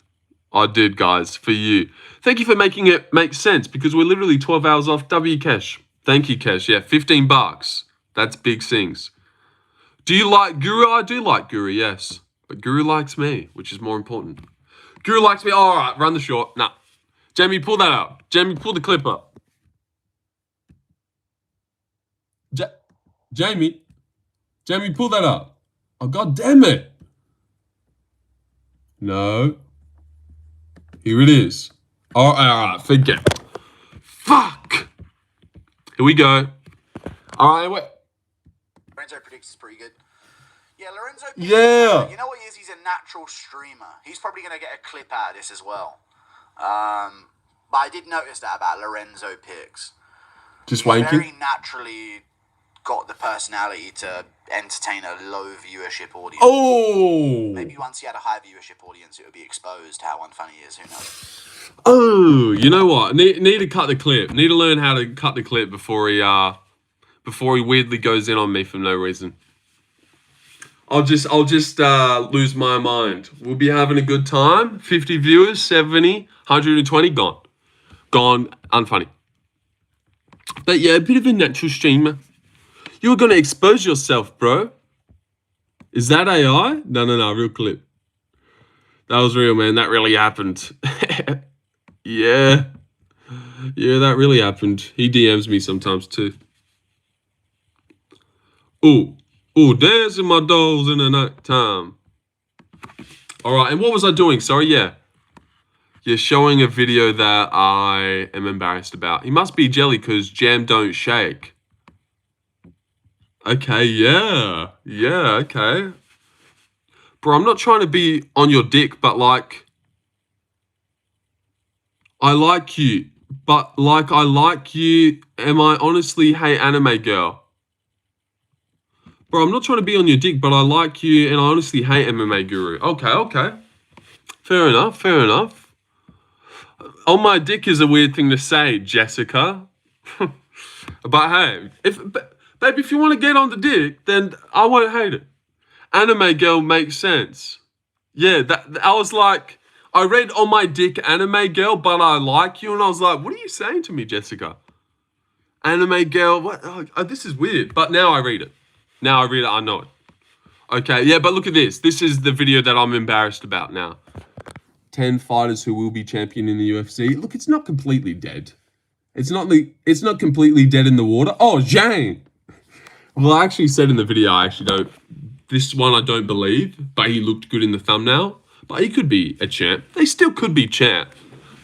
I did, guys, for you. Thank you for making it make sense because we're literally 12 hours off. W Cash. Thank you, Cash. Yeah, $15. That's big things. Do you like Guru? I do like Guru, yes. But Guru likes me, which is more important. Guru likes me. All right, run the short. Nah. Jamie, pull that up. Jamie, pull the clip up. Jamie, pull that up. Oh, God damn it. No. Here it is. All right, forget. Fuck. Here we go. All right, wait. Lorenzo predicts is pretty good. Yeah, Lorenzo. Yeah. You know what he is? He's a natural streamer. He's probably going to get a clip out of this as well. But I did notice that about Lorenzo picks. Just He's wanking. very naturally got the personality to entertain a low viewership audience. Oh. Maybe once he had a high viewership audience, it would be exposed how unfunny he is. Who knows? Oh, you know what? Need to cut the clip. Need to learn how to cut the clip before he weirdly goes in on me for no reason. I'll just lose my mind. We'll be having a good time. 50 viewers, 70, 120 gone. Gone, unfunny. But yeah, a bit of a natural streamer. You were gonna expose yourself, bro. Is that AI? No, real clip. That was real, man. That really happened. Yeah, that really happened. He DMs me sometimes too. Ooh, dancing my dolls in the night time. All right, and what was I doing? Sorry, yeah. You're showing a video that I am embarrassed about. He must be jelly because jam don't shake. Okay, yeah, okay. Bro, I'm not trying to be on your dick, but like, I like you. But like, I like you. Am I honestly, hey, anime girl? Bro, I'm not trying to be on your dick, but I like you and I honestly hate MMA Guru. Okay. Fair enough. On my dick is a weird thing to say, Jessica. But hey, baby, if you want to get on the dick, then I won't hate it. Anime girl makes sense. Yeah, I was like, I read on my dick anime girl, but I like you. And I was like, what are you saying to me, Jessica? Anime girl, what? Oh, this is weird. But now I read it. I know it. Okay, yeah, but look at this. This is the video that I'm embarrassed about now. 10 fighters who will be champion in the UFC. Look, it's not completely dead. It's not completely dead in the water. Oh, Zhang. Well, I actually said in the video, this one I don't believe, but he looked good in the thumbnail. But he could be a champ. They still could be champ,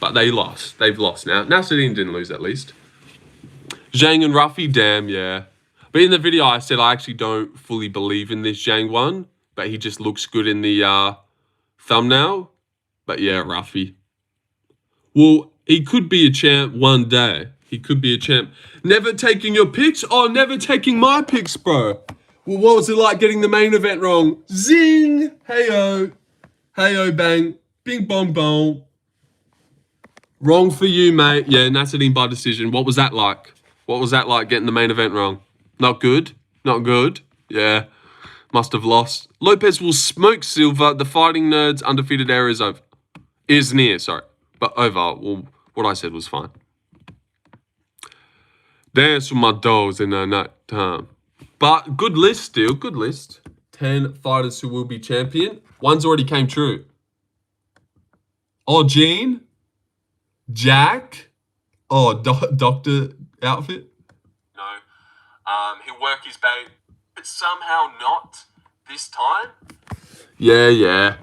but they lost. They've lost now. Nasruddin didn't lose at least. Zhang and Ruffy, damn, yeah. But in the video, I said I actually don't fully believe in this Zhang one, but he just looks good in the thumbnail. But yeah, Ruffy. Well, he could be a champ one day. He could be a champ. Never taking your picks? Oh, never taking my picks, bro. Well, what was it like getting the main event wrong? Zing! Hey-oh. Hey-oh, bang. Bing, bong, bong. Wrong for you, mate. Yeah, Nasruddin by decision. What was that like? Getting the main event wrong? Not good? Yeah. Must have lost. Lopes will smoke Silva. The fighting nerds undefeated era is over. Is near, sorry. But over. Well, what I said was fine. Dance with my dolls in the night time. But good list still. Good list. 10 fighters who will be champion. One's already came true. Oh, Gene. Jack. Oh, doctor outfit. No. He'll work his bait. But somehow not this time. Yeah.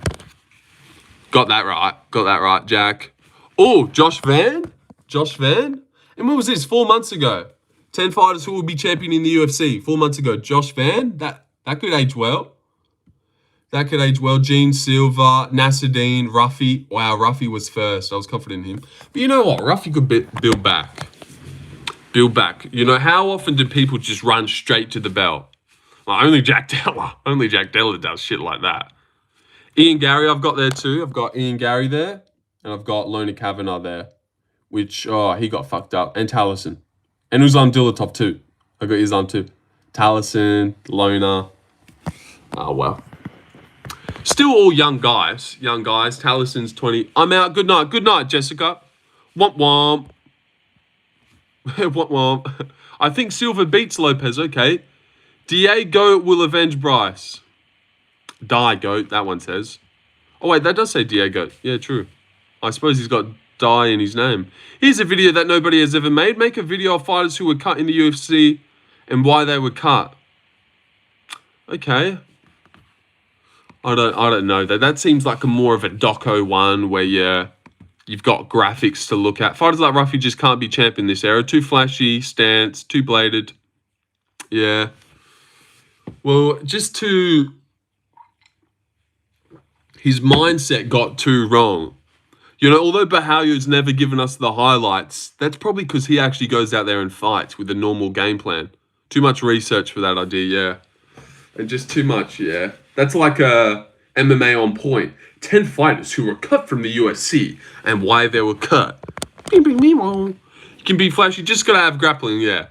Got that right, Jack. Oh, Josh Van. And when was this? 4 months ago. 10 fighters who will be champion in the UFC. 4 months ago. Josh Van. That could age well. Gene Silva, Nasruddin, Ruffy. Wow, Ruffy was first. I was confident in him. But you know what? Ruffy could build back. You know, how often do people just run straight to the belt? Well, only Jack Della does shit like that. Ian Gary, I've got there too. I've got Ian Gary there. And I've got Lona Kavanagh there, which, oh, he got fucked up. And Taliesin. And Uzan Dilatov too. I got Uzan too. Taliesin, Lona. Oh, well. Still all young guys. Young guys. Taliesin's 20. I'm out. Good night. Good night, Jessica. Womp womp. Womp womp. I think Silva beats Lopes. Okay. Diego will avenge Bryce. Die, goat. That one says. Oh, wait. That does say Diego. Yeah, true. I suppose he's got die in his name. Here's a video that nobody has ever made. Make a video of fighters who were cut in the UFC and why they were cut. Okay. I don't know. That seems like more of a doco one where you've got graphics to look at. Fighters like Ruffy just can't be champ in this era. Too flashy, stance, too bladed. Yeah. Well, his mindset got too wrong. You know, although Bahalyu's never given us the highlights, that's probably because he actually goes out there and fights with a normal game plan. Too much research for that idea, yeah. And just too much, yeah. That's like a MMA on point. 10 fighters who were cut from the UFC and why they were cut. You can be flashy, just gotta have grappling, yeah.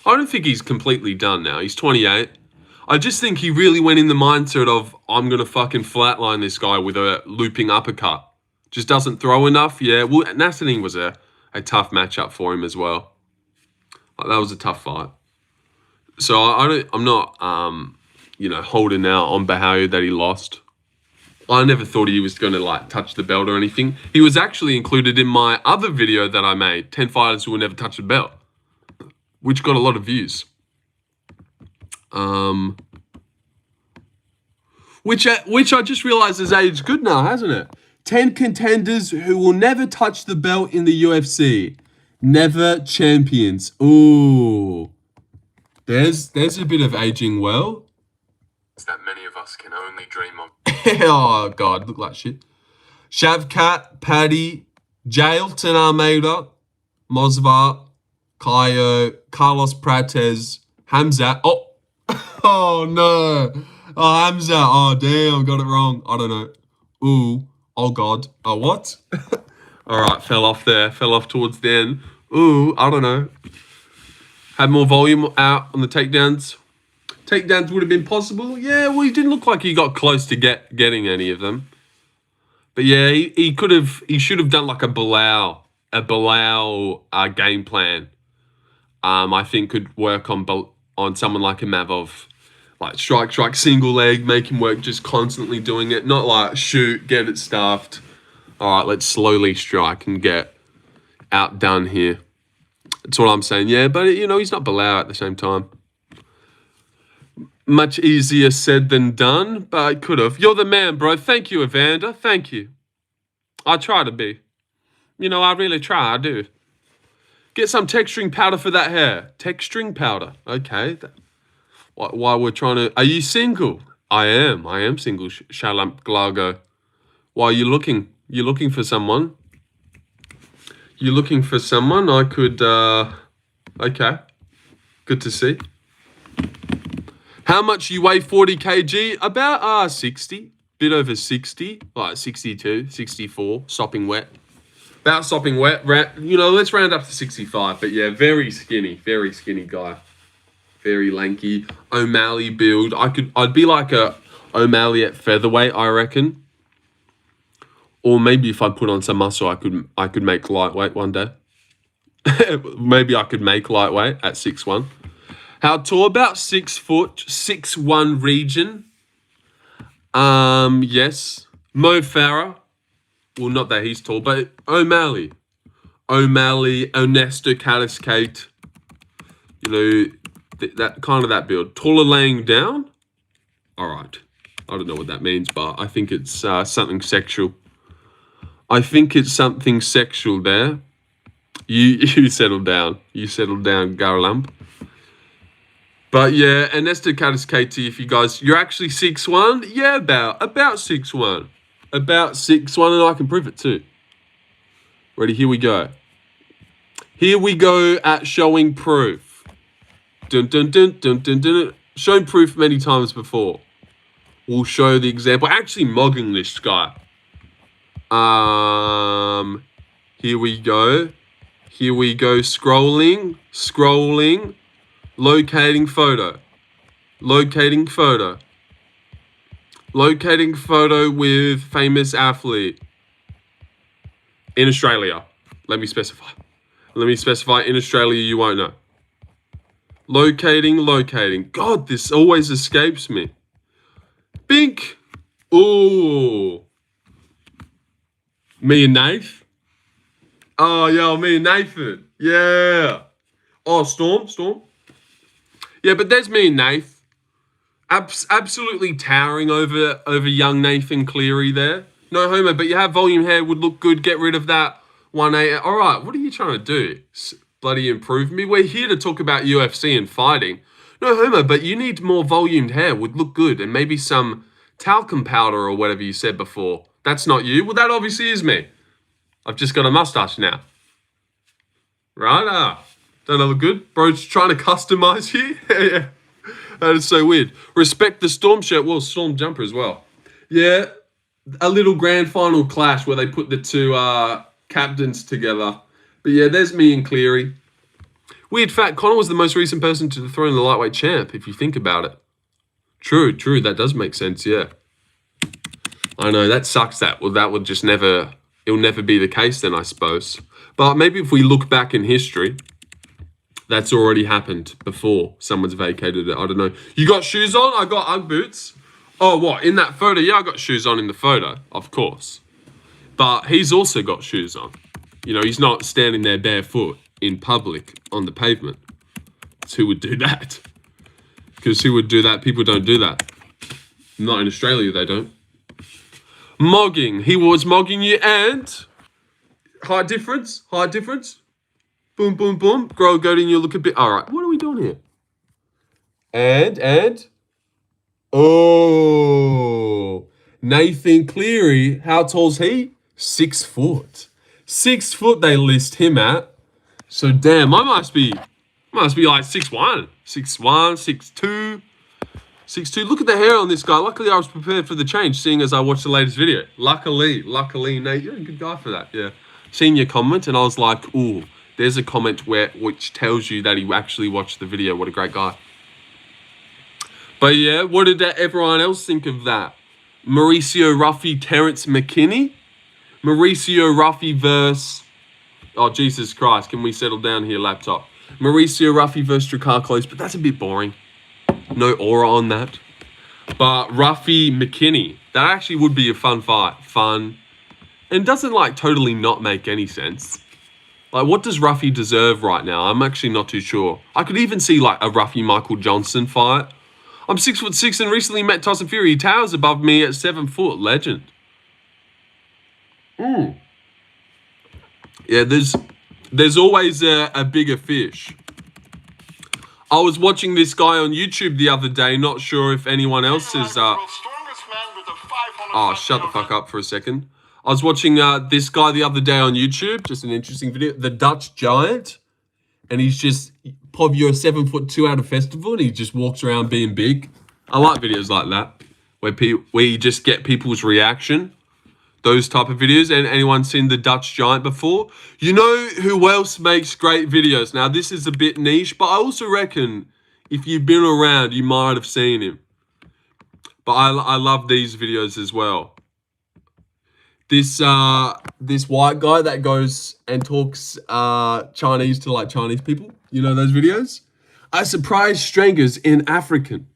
I don't think he's completely done now. He's 28. I just think he really went in the mindset of, I'm gonna fucking flatline this guy with a looping uppercut. Just doesn't throw enough, yeah. Well, Nassadine was a tough matchup for him as well. Like, that was a tough fight. So I'm not holding out on Bahalyu that he lost. I never thought he was going to like touch the belt or anything. He was actually included in my other video that I made, 10 fighters who will never touch the belt, which got a lot of views. Which I just realized has aged good now, hasn't it? 10 contenders who will never touch the belt in the UFC. Never champions. Ooh. There's a bit of aging well. That many of us can only dream of. Oh, God. Look like shit. Shavkat, Paddy, Jailton Almeida, Mosvar, Kaio, Carlos Prates, Hamza. Oh. Oh, no. Oh, Hamza. Oh, damn. Got it wrong. I don't know. Ooh. Oh, God. Oh, what? All right. Fell off there. Fell off towards the end. Ooh. I don't know. Had more volume out on the takedowns. Takedowns would have been possible. Yeah, well, he didn't look like he got close to getting any of them. But yeah, he should have done like a Bilal game plan. I think could work on someone like a Mavov. Like strike, single leg, make him work, just constantly doing it. Not like shoot, get it stuffed. All right, let's slowly strike and get outdone here. That's what I'm saying. Yeah, but he's not Bilal at the same time. Much easier said than done, but I could have. You're the man, bro. Thank you, Evander. Thank you. I try to be. I really try. I do. Get some texturing powder for that hair. Texturing powder. Okay. Why we're trying to... Are you single? I am. I am single, Shalamp Glago. Why are you looking? You looking for someone? You looking for someone? I could... Okay. Good to see. How much you weigh 40 kg? About 60. Bit over 60. Like 62, 64. Sopping wet. About sopping wet. Let's round up to 65. But yeah, very skinny guy. Very lanky. O'Malley build. I'd be like a O'Malley at featherweight, I reckon. Or maybe if I put on some muscle, I could make lightweight one day. Maybe I could make lightweight at 6'1". How tall? About 6 foot, 6'1" region. Yes. Mo Farah. Well, not that he's tall, but O'Malley, Ernesto Caliscate. That kind of that build. Taller laying down. All right. I don't know what that means, but I think it's something sexual. I think it's something sexual there. You settle down. You settle down, Garlamp. But yeah, Ernesto Caliscate, if you guys, you're actually 6'1". Yeah, about 6'1". About 6'1", and I can prove it too. Ready, here we go. Here we go at showing proof. Dun dun dun dun dun dun. Shown proof many times before. We'll show the example. Actually mogging this guy. Here we go. Here we go. Scrolling. Locating photo. Locating photo with famous athlete in Australia. Let me specify. In Australia, you won't know. Locating. God, this always escapes me. Bink. Ooh. Me and Nath. Oh, yo, me and Nathan. Yeah. Oh, Storm. Yeah, but there's me and Nath. Absolutely towering over young Nathan Cleary there. No homo, but you have volume hair, would look good. Get rid of that 1A. All right, what are you trying to do? Bloody improve me? We're here to talk about UFC and fighting. No homo, but you need more volumed hair, would look good. And maybe some talcum powder or whatever you said before. That's not you? Well, that obviously is me. I've just got a mustache now. Right? Don't I look good? Bro's trying to customize here? Yeah. That is so weird. Respect the Storm shirt. Well, Storm jumper as well. Yeah. A little grand final clash where they put the two captains together. But yeah, there's me and Cleary. Weird fact, Conor was the most recent person to dethrone the lightweight champ, if you think about it. True. That does make sense, yeah. I know, that sucks that. Well, that would just never... It'll never be the case then, I suppose. But maybe if we look back in history, that's already happened before someone's vacated it. I don't know. You got shoes on? I got Ugg boots. Oh, what? In that photo? Yeah, I got shoes on in the photo, of course. But he's also got shoes on. You know, he's not standing there barefoot in public on the pavement. So who would do that? Because who would do that? People don't do that. Not in Australia, they don't. Mogging. He was mogging you and... Height difference. Boom. Grow a goatee and you look a bit... All right, what are we doing here? And... Oh... Nathan Cleary, how tall's he? 6 foot. 6 foot they list him at. So damn, I must be like 6'1", 6'2". 6'2". Look at the hair on this guy. Luckily, I was prepared for the change, seeing as I watched the latest video. Luckily, Nate, you're a good guy for that. Yeah, seeing your comment, and I was like, ooh, there's a comment which tells you that he actually watched the video. What a great guy. But yeah, what did everyone else think of that? Mauricio Ruffy, Terrence McKinney. Mauricio Ruffy versus... Oh, Jesus Christ. Can we settle down here, laptop? Mauricio Ruffy versus Drakkar Klose, but that's a bit boring. No aura on that. But Ruffy McKinney, that actually would be a fun fight. Fun. And doesn't, like, totally not make any sense. Like, what does Ruffy deserve right now? I'm actually not too sure. I could even see, like, a Ruffy Michael Johnson fight. I'm 6'6" and recently met Tyson Fury. He towers above me at 7 foot. Legend. Yeah, there's always a bigger fish. I was watching this guy on YouTube the other day. Not sure if anyone else is... Oh, shut the fuck up for a second. I was watching this guy the other day on YouTube. Just an interesting video. The Dutch Giant. And he's just... You're 7'2" at a festival and he just walks around being big. I like videos like that. Where you just get people's reaction. Those type of videos. And anyone seen the Dutch Giant before? You know who else makes great videos? Now, this is a bit niche, but I also reckon if you've been around, you might have seen him. But I love these videos as well. This white guy that goes and talks Chinese to like Chinese people. You know those videos? I surprise strangers in African.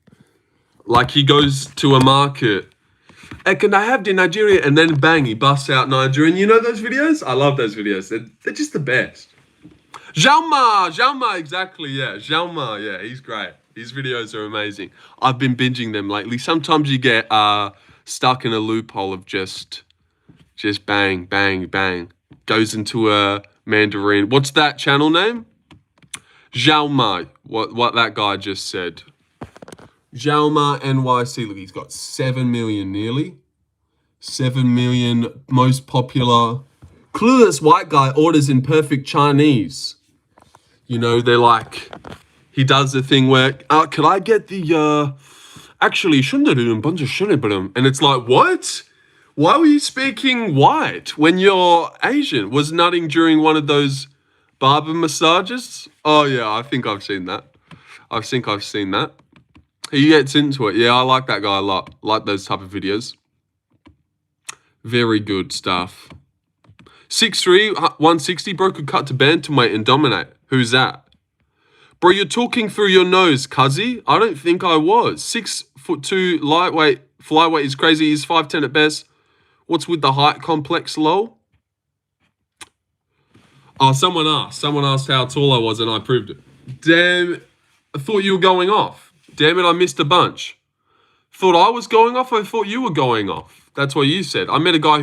Like he goes to a market. Can I have the Nigerian? And then bang, he busts out Nigerian. You know those videos? I love those videos. They're just the best. Xiaoma, exactly, yeah. Xiaoma, yeah, he's great. His videos are amazing. I've been binging them lately. Sometimes you get stuck in a loophole of just bang, bang, bang. Goes into a Mandarin. What's that channel name? Xiaoma, what that guy just said. Xiaoma NYC, look, he's got 7 million nearly. 7 million, most popular. Clueless white guy orders in perfect Chinese. You know, they're like, he does the thing where, could I get the, actually, and it's like, what? Why were you speaking white when you're Asian? Was nutting during one of those barber massages? Oh yeah, I think I've seen that. I think I've seen that. He gets into it. Yeah, I like that guy a lot. Like those type of videos. Very good stuff. 6'3", 160, bro, could cut to bantamweight and dominate. Who's that? Bro, you're talking through your nose, cuzzy. I don't think I was. 6'2", lightweight, flyweight is crazy. He's 5'10" at best. What's with the height complex, lol? Oh, someone asked how tall I was and I proved it. Damn, I thought you were going off. Damn it, I missed a bunch. Thought I was going off, I thought you were going off. That's what you said. I met a guy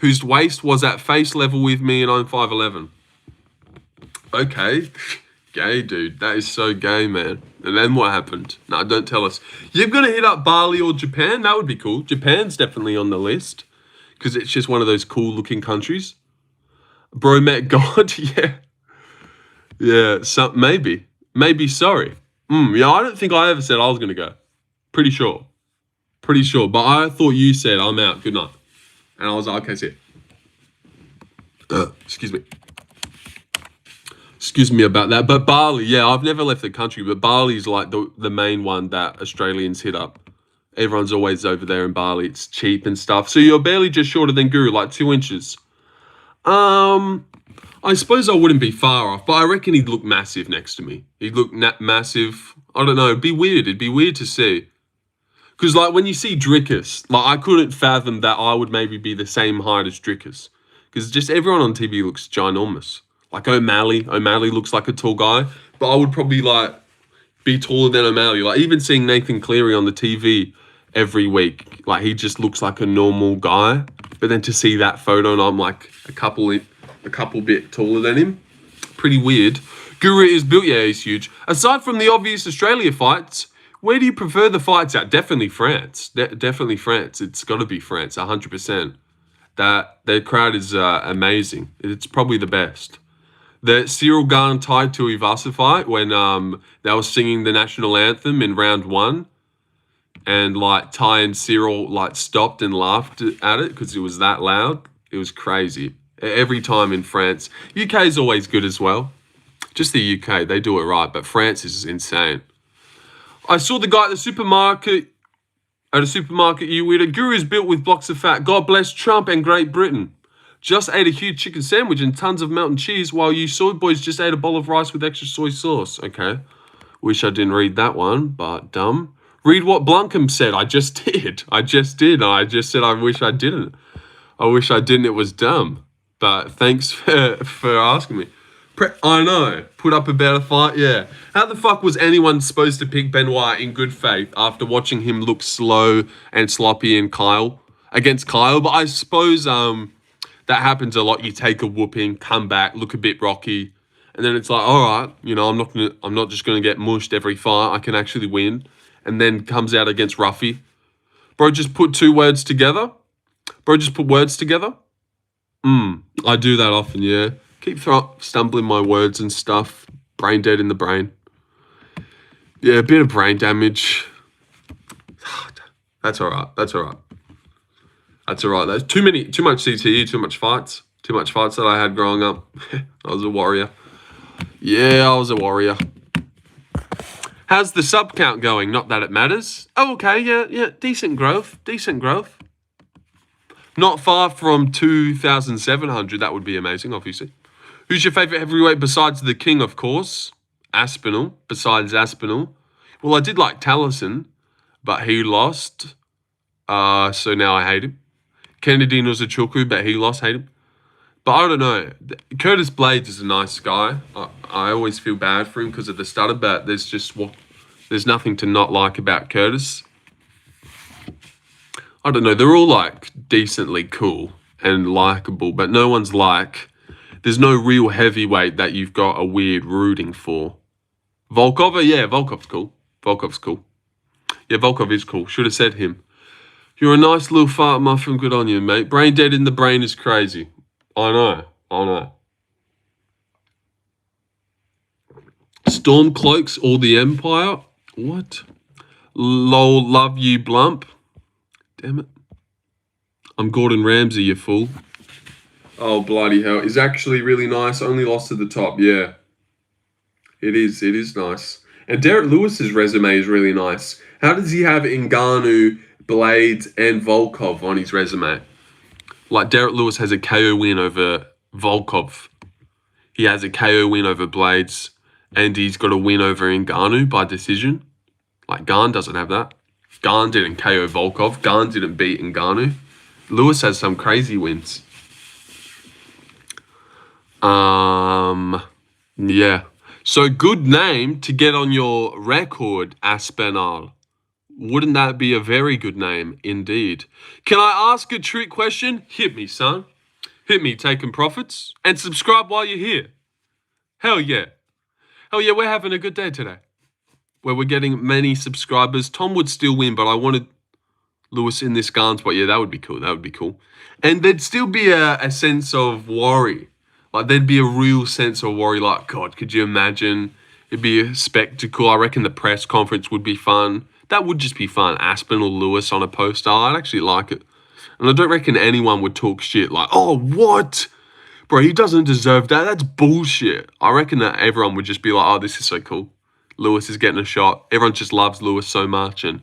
whose waist was at face level with me and I'm 5'11". Okay. Gay, dude. That is so gay, man. And then what happened? No, don't tell us. You're going to hit up Bali or Japan? That would be cool. Japan's definitely on the list because it's just one of those cool-looking countries. Bro met God? Yeah. Yeah, maybe. Maybe, sorry. Yeah, I don't think I ever said I was going to go. Pretty sure. But I thought you said, I'm out. Good night. And I was like, okay, see it. Excuse me. Excuse me about that. But Bali, yeah, I've never left the country, but Bali's like the main one that Australians hit up. Everyone's always over there in Bali. It's cheap and stuff. So you're barely just shorter than Guru, like 2 inches. I suppose I wouldn't be far off, but I reckon he'd look massive next to me. He'd look massive. I don't know. It'd be weird. It'd be weird to see. Because, like, when you see Drickus, like, I couldn't fathom that I would maybe be the same height as Drickus. Because just everyone on TV looks ginormous. Like O'Malley looks like a tall guy, but I would probably, like, be taller than O'Malley. Like, even seeing Nathan Cleary on the TV every week, like, he just looks like a normal guy. But then to see that photo and I'm, like, a couple bit taller than him, pretty weird. Guru is built, yeah, he's huge. Aside from the obvious Australia fights, where do you prefer the fights at? Definitely France. Definitely France. It's got to be France, 100%. Their crowd is amazing. It's probably the best. The Cyril Gane tied to Ivasa fight when they were singing the national anthem in round 1, and like Ty and Cyril like stopped and laughed at it because it was that loud. It was crazy. Every time in France. UK is always good as well. Just the UK, they do it right, but France is insane. I saw the guy at the supermarket. At a supermarket, you weirdo. Guru's built with blocks of fat. God bless Trump and Great Britain. Just ate a huge chicken sandwich and tons of melted cheese while you soy boys just ate a bowl of rice with extra soy sauce. Okay. Wish I didn't read that one, but dumb. Read what Blunkham said. I just did. I just said I wish I didn't. It was dumb. But thanks for asking me. I know. Put up about a fight, yeah. How the fuck was anyone supposed to pick Benoit in good faith after watching him look slow and sloppy against Kyle? But I suppose that happens a lot. You take a whooping, come back, look a bit rocky, and then it's like, all right, I'm not just gonna get mushed every fight. I can actually win. And then comes out against Ruffy. Bro, just put 2 words together. I do that often, yeah. Keep stumbling my words and stuff. Brain dead in the brain. Yeah, a bit of brain damage. That's all right. That's too much CTE, too much fights that I had growing up. I was a warrior. Yeah, I was a warrior. How's the sub count going? Not that it matters. Oh, okay, yeah, decent growth. Not far from 2,700. That would be amazing, obviously. Who's your favourite heavyweight besides the King, of course? Besides Aspinall. Well, I did like Taliesin, but he lost. So now I hate him. Kennedy Nozachukwu, but he lost. Hate him. But I don't know. Curtis Blades is a nice guy. I always feel bad for him because of the stutter, but there's nothing to not like about Curtis. I don't know. They're all like decently cool and likable, but no one's like... There's no real heavyweight that you've got a weird rooting for. Volkov? Yeah, Volkov's cool. Yeah, Volkov is cool. Should have said him. You're a nice little fart muffin. Good on you, mate. Brain dead in the brain is crazy. I know. Stormcloaks or the Empire? What? Lol, love you, Blump. Damn it. I'm Gordon Ramsay, you fool. Oh, bloody hell. It's actually really nice. Only lost at the top, yeah. It is nice. And Derek Lewis's resume is really nice. How does he have Ngannou, Blades, and Volkov on his resume? Like, Derek Lewis has a KO win over Volkov. He has a KO win over Blades. And he's got a win over Ngannou by decision. Like, Gane doesn't have that. Gane didn't KO Volkov. Gane didn't beat Ngannou. Lewis has some crazy wins. Yeah. So, good name to get on your record, Aspinall. Wouldn't that be a very good name indeed? Can I ask a trick question? Hit me, son. Hit me, taking profits. And subscribe while you're here. Hell yeah. Hell yeah, we're having a good day today. Where we're getting many subscribers. Tom would still win, but I wanted Lewis in this Gane spot. Yeah, that would be cool. That would be cool. And there'd still be a sense of worry. Like, there'd be a real sense of worry. Like, God, could you imagine? It'd be a spectacle. I reckon the press conference would be fun. That would just be fun. Aspen or Lewis on a poster. I'd actually like it. And I don't reckon anyone would talk shit like, oh, what? Bro, he doesn't deserve that. That's bullshit. I reckon that everyone would just be like, oh, this is so cool. Lewis is getting a shot. Everyone just loves Lewis so much. And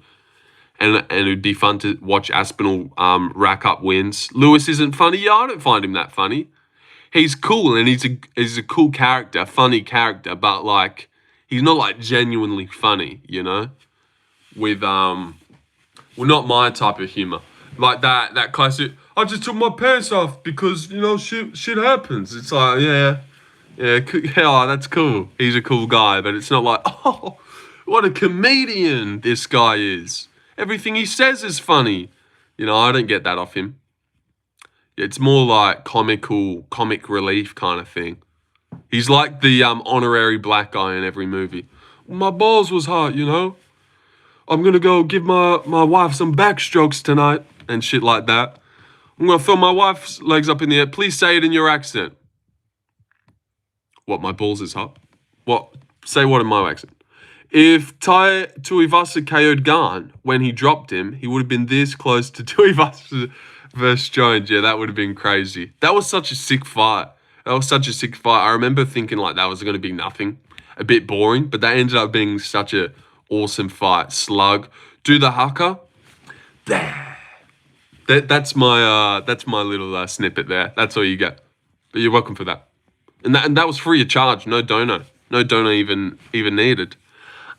it'd be fun to watch Aspinall rack up wins. Lewis isn't funny. Yeah, I don't find him that funny. He's cool and he's a cool character, funny character, but like he's not like genuinely funny, you know? With well, not my type of humor. Like that classic, I just took my pants off because, you know, shit happens. It's like, yeah, that's cool. He's a cool guy, but it's not like, oh, what a comedian this guy is. Everything he says is funny. You know, I don't get that off him. It's more like comic relief kind of thing. He's like the honorary black guy in every movie. My balls was hot, you know? I'm going to go give my wife some backstrokes tonight and shit like that. I'm going to throw my wife's legs up in the air. Please say it in your accent. What, my balls is hot? What? Say what in my accent? If Tai Tuivasa KO'd Gane when he dropped him, he would have been this close to Tuivasa versus Jones. Yeah, that would have been crazy. That was such a sick fight. I remember thinking like that was going to be nothing. A bit boring, but that ended up being such a awesome fight. Slug. Do the haka. There. That's my little snippet there. That's all you get. But you're welcome for that. And that was free of charge. No dono. No dono even needed.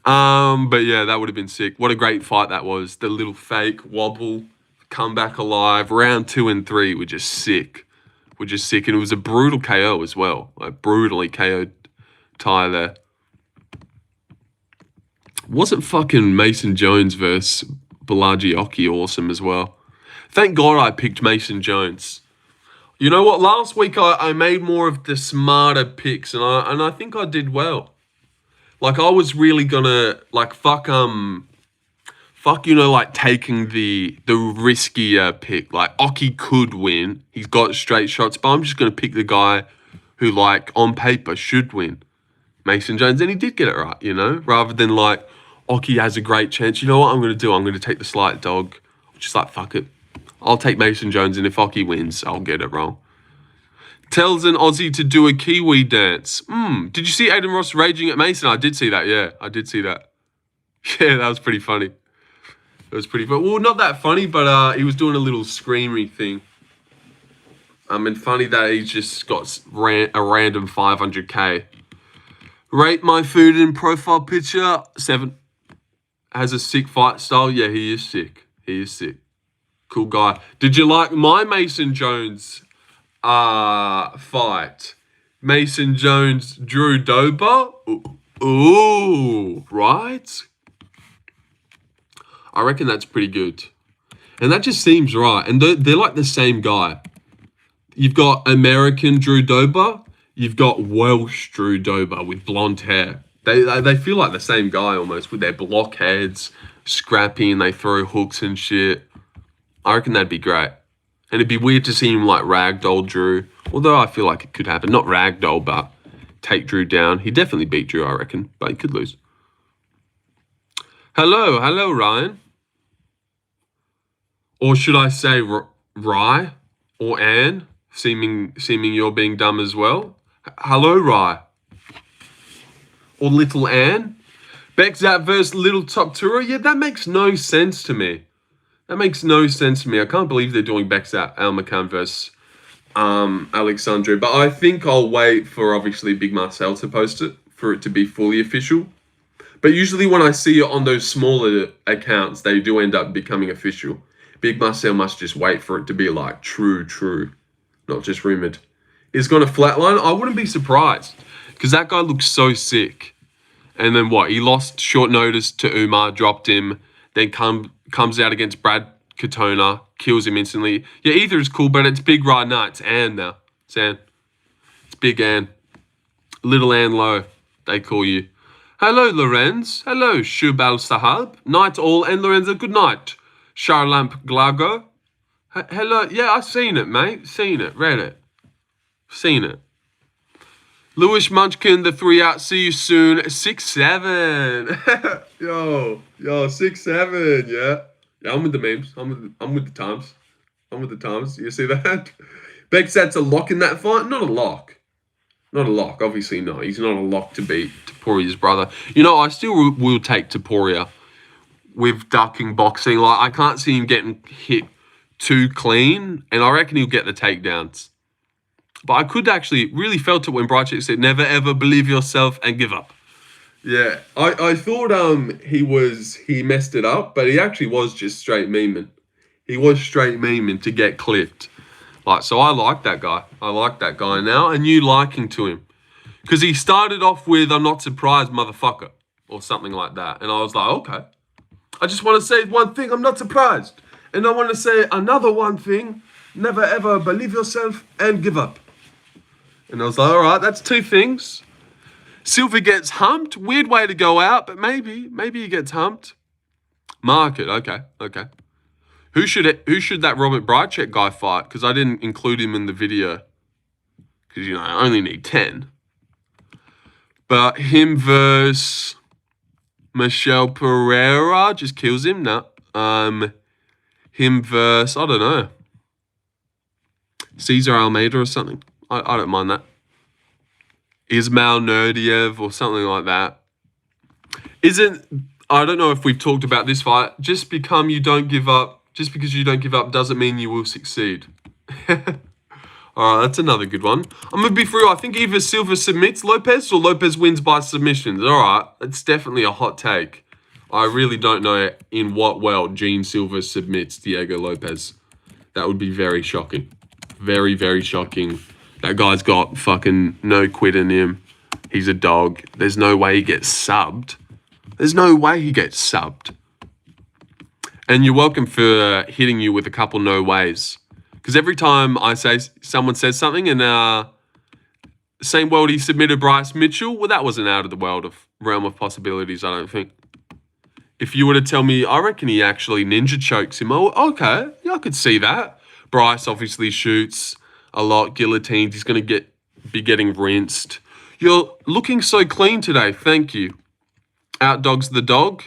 But yeah, that would have been sick. What a great fight that was. The little fake wobble, come back alive. Round 2 and 3 were just sick. And it was a brutal KO as well. Like brutally KO'd Tai there. Wasn't fucking Mason Jones versus Balaji Oki awesome as well? Thank God I picked Mason Jones. You know what? Last week I made more of the smarter picks, and I think I did well. Like I was really gonna like fuck you know, like taking the riskier pick. Like Oki could win. He's got straight shots, but I'm just gonna pick the guy who like on paper should win. Mason Jones, and he did get it right, you know, rather than like Oki has a great chance. You know what I'm going to do? I'm going to take the slight dog. Just like, fuck it. I'll take Mason Jones, and if Oki wins, I'll get it wrong. Tells an Aussie to do a Kiwi dance. Did you see Aiden Ross raging at Mason? I did see that, yeah. I did see that. Yeah, that was pretty funny. It was pretty funny. Well, not that funny, but he was doing a little screamy thing. And funny that he just got a random 500k. Rate my food in profile picture. 7. Has a sick fight style. Yeah, he is sick. Cool guy. Did you like my Mason Jones fight? Mason Jones, Drew Dober? Ooh, right? I reckon that's pretty good. And that just seems right. And they're like the same guy. You've got American Drew Dober. You've got Welsh Drew Dober with blonde hair. They feel like the same guy almost with their blockheads, scrappy, and they throw hooks and shit. I reckon that'd be great. And it'd be weird to see him like ragdoll Drew. Although I feel like it could happen. Not ragdoll, but take Drew down. He'd definitely beat Drew, I reckon. But he could lose. Hello, Ryan. Or should I say Rye or Anne, seeming you're being dumb as well. Hello, Rye. Or Little Anne. Bekzat versus Little Toptura. Yeah, that makes no sense to me. That makes no sense to me. I can't believe they're doing Bekzat Almacan versus Alexandre. But I think I'll wait for, obviously, Big Marcel to post it for it to be fully official. But usually when I see it on those smaller accounts, they do end up becoming official. Big Marcel must just wait for it to be like true, not just rumored. Is going to flatline? I wouldn't be surprised because that guy looks so sick. And then what? He lost short notice to Umar, dropped him, then comes out against Brad Katona, kills him instantly. Yeah, either is cool, but it's Big Rye. No, it's Ann now. It's Ann. It's Big Ann. Little Ann Lowe, they call you. Hello, Lorenz. Hello, Shub al Sahab. Night all, and Lorenzo, good night. Charlamp Glago. Hello. Yeah, I've seen it, mate. Seen it. Read it. Seen it. Lewis Munchkin, the 3 out. See you soon. 6'7". yo, 6'7". Yeah. Yeah, I'm with the memes. I'm with the times. I'm with the times. You see that? Bekzat's a lock in that fight? Not a lock. Not a lock, obviously not. He's not a lock to beat Topuria's brother. You know, I still will take Topuria with ducking boxing. Like, I can't see him getting hit too clean, and I reckon he'll get the takedowns. But I could actually really felt it when Bright said, "Never ever believe yourself and give up." Yeah, I thought he messed it up, but he actually was just straight memeing. He was straight memeing to get clipped. Like, so I like that guy. I like that guy now. A new liking to him. Because he started off with, "I'm not surprised, motherfucker," or something like that. And I was like, okay. I just want to say one thing, I'm not surprised. And I want to say another one thing, never ever believe yourself and give up. And I was like, all right, that's 2 things. Silva gets humped. Weird way to go out, but maybe he gets humped. Market, okay. Who should that Robert Brychek guy fight? Because I didn't include him in the video. Because, I only need 10. But him versus Michel Pereira just kills him. No. Him versus, I don't know, Cesar Almeida or something. I don't mind that. Ismail Nurdiev or something like that. I don't know if we've talked about this fight. Just because you don't give up doesn't mean you will succeed. All right, that's another good one. I'm going to be real. I think either Silva submits Lopes or Lopes wins by submissions. All right, it's definitely a hot take. I really don't know in what world Gene Silva submits Diego Lopes. That would be very shocking. Very, very shocking. That guy's got fucking no quit in him. He's a dog. There's no way he gets subbed. And you're welcome for hitting you with a couple no ways. Because every time I say someone says something and same world he submitted Bryce Mitchell, well, that wasn't out of the realm of possibilities, I don't think. If you were to tell me, I reckon he actually ninja chokes him, oh, okay, yeah, I could see that. Bryce obviously shoots a lot, guillotines, he's going to be getting rinsed. You're looking so clean today, thank you. Outdogs the dog.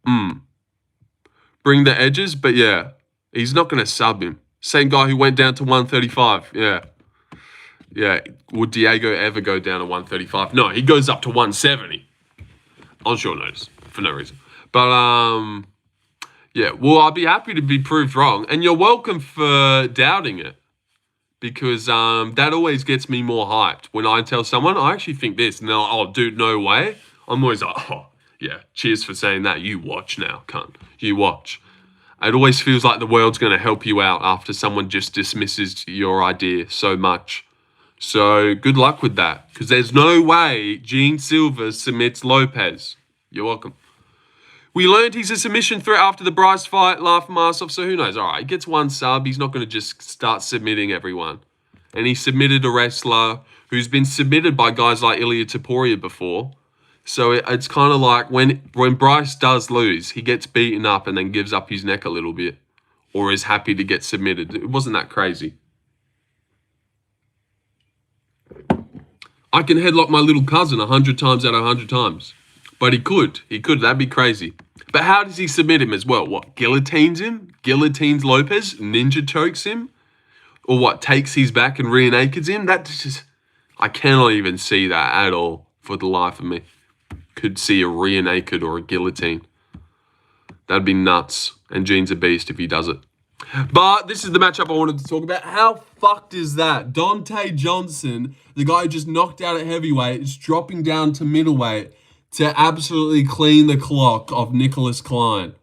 Bring the edges, but yeah, he's not going to sub him. Same guy who went down to 135, yeah. Yeah, would Diego ever go down to 135? No, he goes up to 170. On short notice, for no reason. But, yeah, well, I'll be happy to be proved wrong. And you're welcome for doubting it. Because that always gets me more hyped. When I tell someone, I actually think this. And they're like, oh, dude, no way. I'm always like, oh, yeah, cheers for saying that. You watch now, cunt. You watch. It always feels like the world's going to help you out after someone just dismisses your idea so much. So good luck with that. Because there's no way Gene Silva submits Lopes. You're welcome. We learned he's a submission threat after the Bryce fight, laugh mask off, so who knows? All right, he gets 1 sub. He's not going to just start submitting everyone. And he submitted a wrestler who's been submitted by guys like Ilia Topuria before. So it's kind of like when Bryce does lose, he gets beaten up and then gives up his neck a little bit. Or is happy to get submitted. It wasn't that crazy. I can headlock my little cousin 100 times out of 100 times. But he could. That'd be crazy. But how does he submit him as well? What, guillotines him? Guillotines Lopes? Ninja chokes him? Or what, takes his back and rear nakeds him? That's just... I cannot even see that at all for the life of me. Could see a rear naked or a guillotine. That'd be nuts. And Gene's a beast if he does it. But this is the matchup I wanted to talk about. How fucked is that? Dante Johnson, the guy who just knocked out at heavyweight, is dropping down to middleweight to absolutely clean the clock of Nicholas Klein.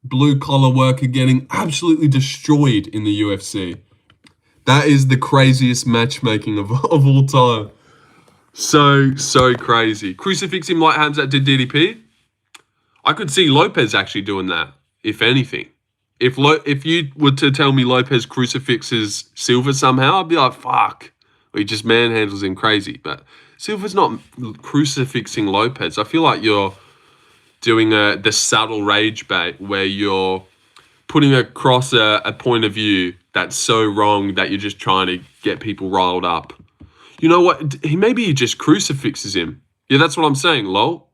Blue collar worker getting absolutely destroyed in the UFC. That is the craziest matchmaking of all time. So crazy. Crucifix him like Hamzat did DDP. I could see Lopes actually doing that, if anything. If you were to tell me Lopes crucifixes Silva somehow, I'd be like, fuck. Or he just manhandles him crazy. But Silva's not crucifixing Lopes. I feel like you're doing the subtle rage bait where you're putting across a point of view that's so wrong that you're just trying to get people riled up. You know what? Maybe he just crucifixes him. Yeah, that's what I'm saying, lol.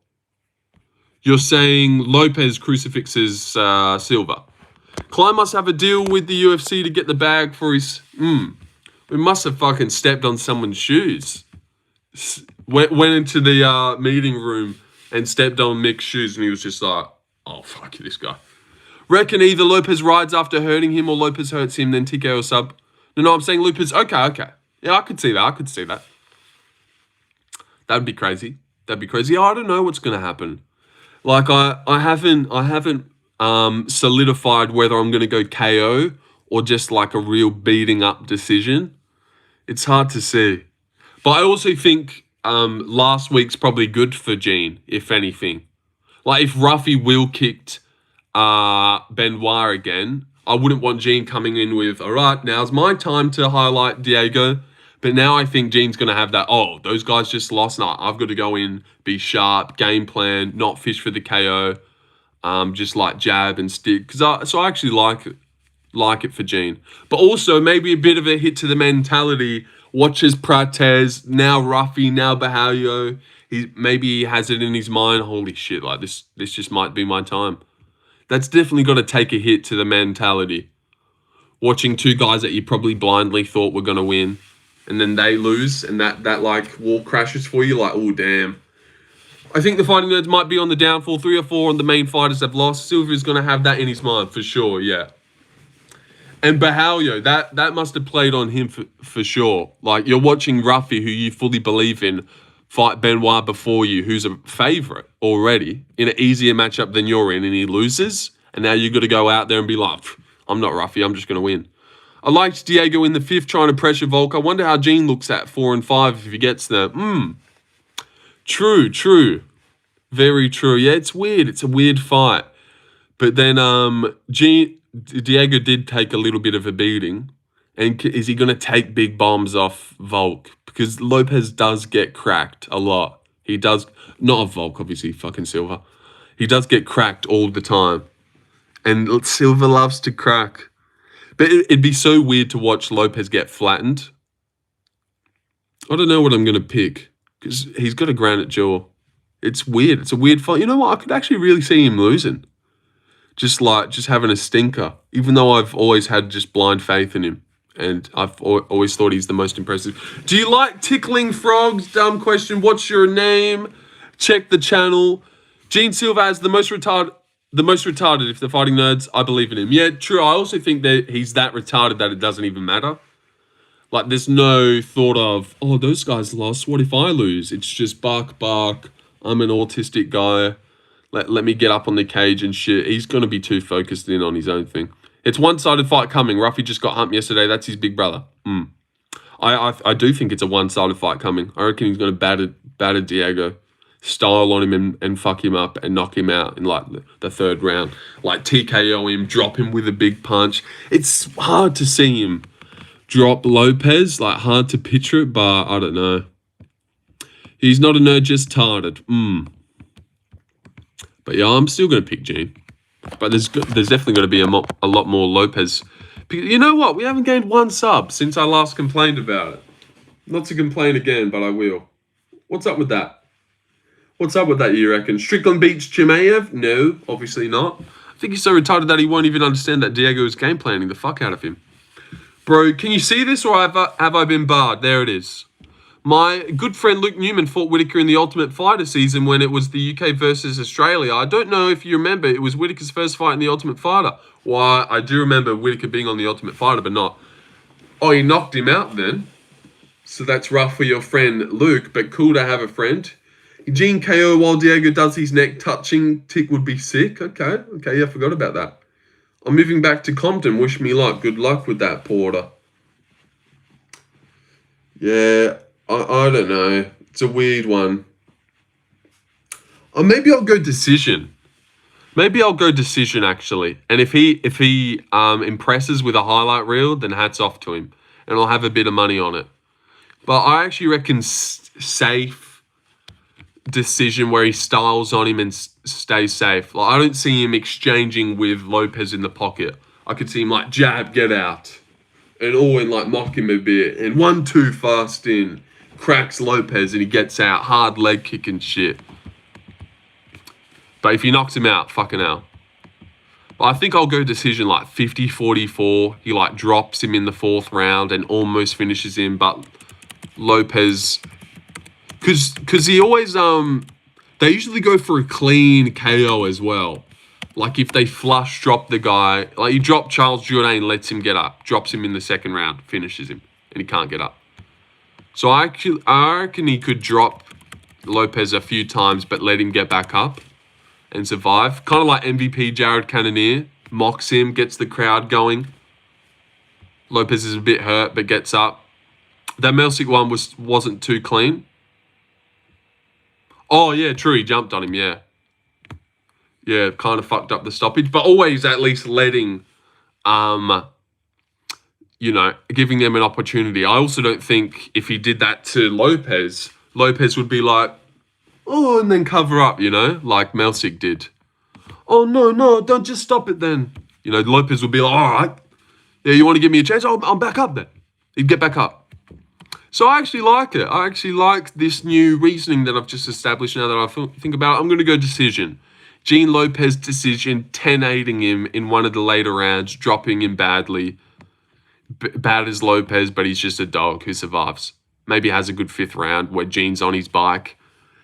You're saying Lopes crucifixes Silva. Klein must have a deal with the UFC to get the bag for his... We must have fucking stepped on someone's shoes. Went into the meeting room and stepped on Mick's shoes and he was just like, oh, fuck this guy. Reckon either Lopes rides after hurting him or Lopes hurts him, then TKO or sub. No, I'm saying Lopes... Okay. Yeah, I could see that. That'd be crazy. I don't know what's going to happen. Like, I haven't solidified whether I'm going to go KO or just like a real beating up decision. It's hard to see. But I also think last week's probably good for Gene, if anything. Like, if Ruffy will kicked Benoit again, I wouldn't want Gene coming in with, all right, now's my time to highlight Diego. But now I think Gene's going to have that, oh, those guys just lost. No, I've got to go in, be sharp, game plan, not fish for the KO, just like jab and stick. So I actually like it for Gene. But also maybe a bit of a hit to the mentality. Watches Prates, now Ruffy, now Bahalio. Maybe he has it in his mind, holy shit, like this just might be my time. That's definitely got to take a hit to the mentality. Watching two guys that you probably blindly thought were going to win, and then they lose, and that like wall crashes for you, like, oh, damn. I think the Fighting Nerds might be on the downfall. 3 or 4 on the main fighters have lost. Silva's going to have that in his mind, for sure, yeah. And Bahalio, that must have played on him for sure. Like, you're watching Ruffy, who you fully believe in, fight Benoit before you, who's a favourite already, in an easier matchup than you're in, and he loses, and now you've got to go out there and be like, I'm not Ruffy, I'm just going to win. I liked Diego in the 5th trying to pressure Volk. I wonder how Gene looks at 4 and 5 if he gets there. True. Very true. Yeah, it's weird. It's a weird fight. But then Diego did take a little bit of a beating. And is he going to take big bombs off Volk? Because Lopes does get cracked a lot. He does. Not of Volk, obviously, fucking Silva. He does get cracked all the time. And Silva loves to crack. But it'd be so weird to watch Lopes get flattened. I don't know what I'm going to pick. Because he's got a granite jaw. It's weird. It's a weird fight. You know what? I could actually really see him losing. Just having a stinker. Even though I've always had just blind faith in him. And I've always thought he's the most impressive. Do you like tickling frogs? Dumb question. What's your name? Check the channel. Gene Silva has the most retarded if they're Fighting Nerds. I believe in him. Yeah, true. I also think that he's that retarded that it doesn't even matter. Like, there's no thought of, oh, those guys lost. What if I lose? It's just bark. I'm an autistic guy. Let me get up on the cage and shit. He's going to be too focused in on his own thing. It's one-sided fight coming. Ruffy just got humped yesterday. That's his big brother. I do think it's a one-sided fight coming. I reckon he's going to batter Diego, style on him and fuck him up and knock him out in like the 3rd round. Like TKO him, drop him with a big punch. It's hard to see him drop Lopes. Like, hard to picture it, but I don't know. He's not a nerd, just tarded. But yeah, I'm still going to pick Gene. But there's definitely going to be a lot more Lopes. You know what? We haven't gained 1 sub since I last complained about it. Not to complain again, but I will. What's up with that? What's up with that, you reckon? Strickland beats Chimaev? No, obviously not. I think he's so retarded that he won't even understand that Diego is game planning the fuck out of him. Bro, can you see this or have I been barred? There it is. My good friend Luke Newman fought Whittaker in the Ultimate Fighter season when it was the UK versus Australia. I don't know if you remember, it was Whittaker's first fight in the Ultimate Fighter. Well, I do remember Whittaker being on the Ultimate Fighter, but not. Oh, he knocked him out then. So that's rough for your friend Luke, but cool to have a friend. Eugene KO while Diego does his neck touching tick would be sick. Okay, yeah, I forgot about that. I'm moving back to Compton. Wish me luck. Good luck with that, Porter. Yeah, I don't know. It's a weird one. Or maybe I'll go decision. Maybe I'll go decision, actually. And if he impresses with a highlight reel, then hats off to him. And I'll have a bit of money on it. But I actually reckon safe decision where he styles on him and stays safe. Like, I don't see him exchanging with Lopes in the pocket. I could see him like jab, get out, and like mock him a bit, and 1-2 fast in, cracks Lopes and he gets out, hard leg kick and shit. But if he knocks him out, fucking hell. But I think I'll go decision like 50-44. He like drops him in the 4th round and almost finishes him, but Lopes, because he always they usually go for a clean KO as well. Like if they flush drop the guy, like you drop Charles Jourdain, lets him get up, drops him in the 2nd round, finishes him, and he can't get up. So I reckon he could drop Lopes a few times, but let him get back up and survive. Kind of like MVP Jared Cannonier, mocks him, gets the crowd going. Lopes is a bit hurt, but gets up. That Melsick one wasn't too clean. Oh, yeah, true. He jumped on him, yeah. Yeah, kind of fucked up the stoppage. But always at least letting, giving them an opportunity. I also don't think if he did that to Lopes would be like, oh, and then cover up, like Melsick did. Oh, no, don't just stop it then. Lopes would be like, all right. Yeah, you want to give me a chance? I'm back up then. He'd get back up. So I actually like it. I actually like this new reasoning that I've just established now that I think about it. I'm going to go decision. Gene Lopes decision, 10-8ing him in one of the later rounds, dropping him badly. Bad as Lopes, but he's just a dog who survives. Maybe has a good 5th round where Gene's on his bike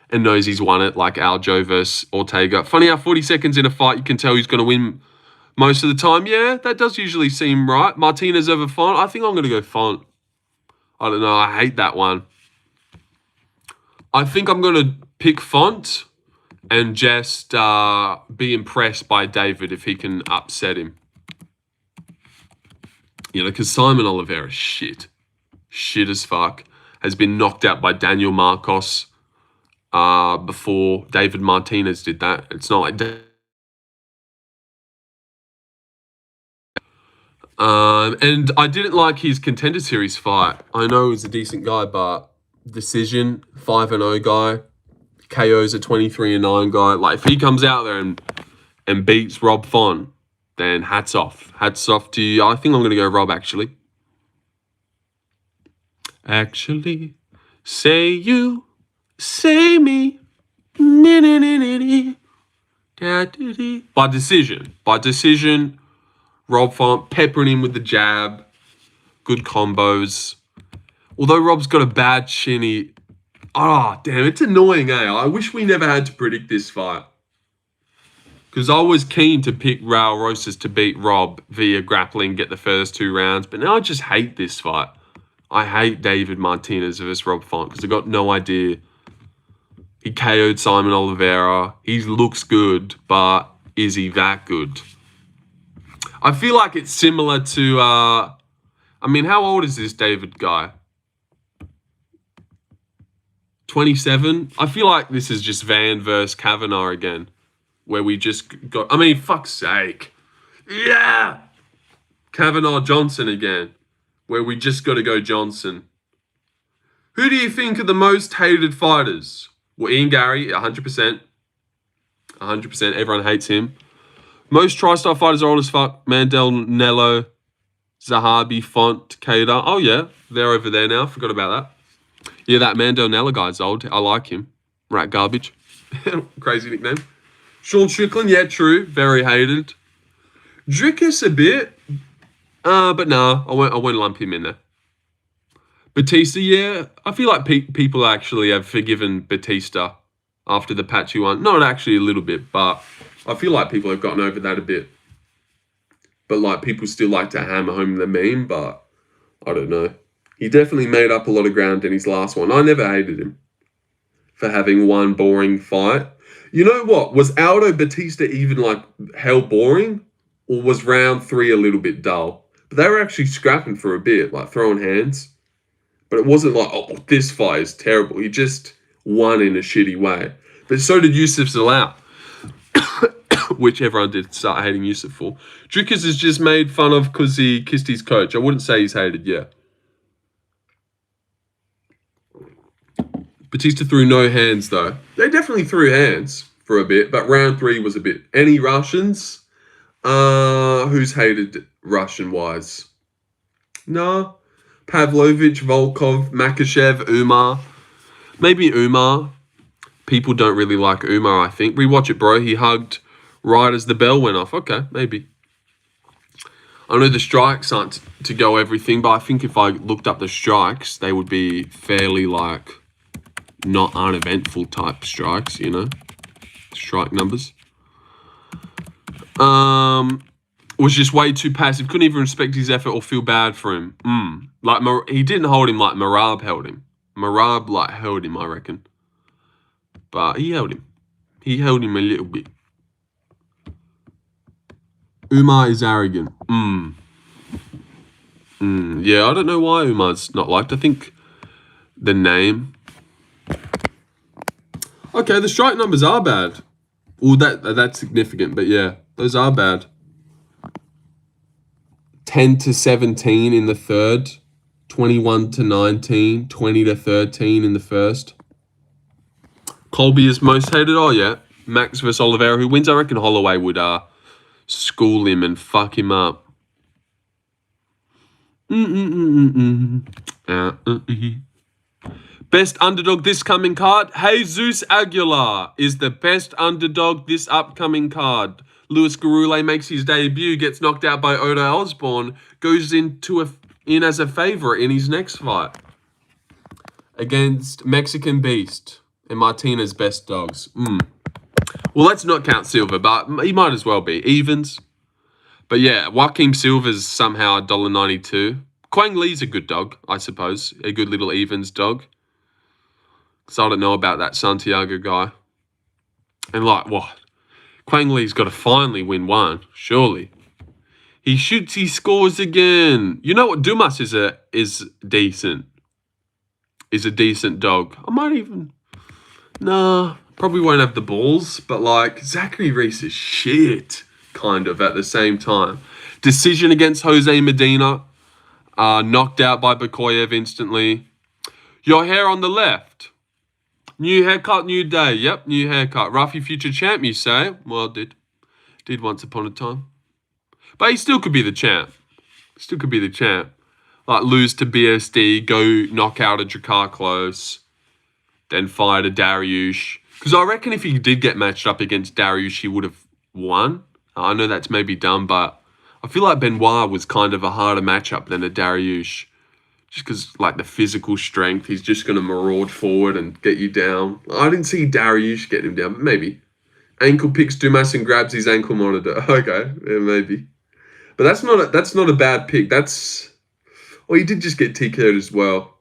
and knows he's won it, like Aljo versus Ortega. Funny how 40 seconds in a fight, you can tell he's going to win most of the time. Yeah, that does usually seem right. Martinez over Font. I think I'm going to go Font. I don't know. I hate that one. I think I'm going to pick Font and just be impressed by David if he can upset him. Because Simon Oliveira, shit as fuck, has been knocked out by Daniel Marcos before David Martinez did that. It's not like... and I didn't like his Contender Series fight. I know he's a decent guy, but decision, 5-0 guy, KO's a 23-9 guy. Like, if he comes out there and beats Rob Font, then hats off. Hats off to you. I think I'm going to go Rob, actually. Actually, say you, say me. By decision, Rob Font, peppering him with the jab. Good combos. Although Rob's got a bad chin, damn, it's annoying, eh? I wish we never had to predict this fight. Because I was keen to pick Raul Rosas to beat Rob via grappling, get the first 2 rounds. But now I just hate this fight. I hate David Martinez versus Rob Font because I got no idea. He KO'd Simon Oliveira. He looks good, but is he that good? I feel like it's similar to, how old is this David guy? 27? I feel like this is just Van versus Kavanagh again, where we just got, fuck's sake. Yeah! Kavanagh Johnson again, where we just got to go Johnson. Who do you think are the most hated fighters? Well, Ian Gary, 100%. 100%. Everyone hates him. Most TriStar fighters are old as fuck. Mandel, Nello, Zahabi, Font, Takeda. Oh, yeah. They're over there now. Forgot about that. Yeah, that Mandel Nello guy's old. I like him. Rat garbage. Crazy nickname. Sean Strickland, yeah, true. Very hated. Drickus a bit. But nah, I won't lump him in there. Batista, yeah. I feel like people actually have forgiven Batista after the patchy one. Not actually a little bit, but I feel like people have gotten over that a bit. But like people still like to hammer home the meme, but I don't know. He definitely made up a lot of ground in his last one. I never hated him for having one boring fight. You know what? Was Aldo Batista even like hell boring? Or was round 3 a little bit dull? But they were actually scrapping for a bit, like throwing hands. But it wasn't like, oh, this fight is terrible. He just won in a shitty way. But so did Yusuf Salau, which everyone did start hating Yusuf for. Drickus is just made fun of because he kissed his coach. I wouldn't say he's hated, yeah. Batista threw no hands, though. They definitely threw hands for a bit, but round 3 was a bit. Any Russians? Who's hated Russian-wise? No. Pavlovich, Volkov, Makachev, Umar. Maybe Umar. People don't really like Umar, I think. Rewatch it, bro. He hugged right as the bell went off. Okay, maybe. I know the strikes aren't to go everything, but I think if I looked up the strikes, they would be fairly, like, not uneventful type strikes, you know? Strike numbers. Was just way too passive. Couldn't even respect his effort or feel bad for him. Like, he didn't hold him like Marab held him. Marab, like, held him, I reckon. But he held him. He held him a little bit. Umar is arrogant. Yeah, I don't know why Umar's not liked. I think the name. Okay, the strike numbers are bad. Well, that's significant, but yeah, those are bad. 10-17 in the third, 21-19, 20-13 in the first. Colby is most hated. Oh yeah, Max vs Oliveira. Who wins? I reckon Holloway would school him and fuck him up. Best underdog this coming card. Jesus Aguilar is the best underdog this upcoming card. Luis Garule makes his debut, gets knocked out by Oda Osborne, goes in as a favorite in his next fight against Mexican Beast and Martinez best dogs. Well, let's not count Silva, but he might as well be. Evens. But yeah, Joaquim Silva's somehow $1.92. Quang Lee's a good dog, I suppose. A good little evens dog. Because I don't know about that Santiago guy. And like, what? Quang Lee's got to finally win one, surely. He shoots, he scores again. You know what? Dumas is decent. Is a decent dog. I might even... Nah, probably won't have the balls. But like, Zachary Reese is shit, kind of, at the same time. Decision against Jose Medina. Knocked out by Bakoyev instantly. Your hair on the left. New haircut, new day. Yep, new haircut. Ruffy future champ, you say? Well, did once upon a time. But he still could be the champ. Still could be the champ. Like, lose to BSD, go knock out a Drakkar Close, then fight a Dariush. Because I reckon if he did get matched up against Dariush, he would have won. I know that's maybe dumb, but I feel like Benoit was kind of a harder matchup than a Dariush. Just because, like, the physical strength, he's just going to maraud forward and get you down. I didn't see Dariush get him down, but maybe. Ankle picks Dumas and grabs his ankle monitor. Okay, yeah, maybe. But that's not a bad pick. That's... Well, he did just get TK'd as well.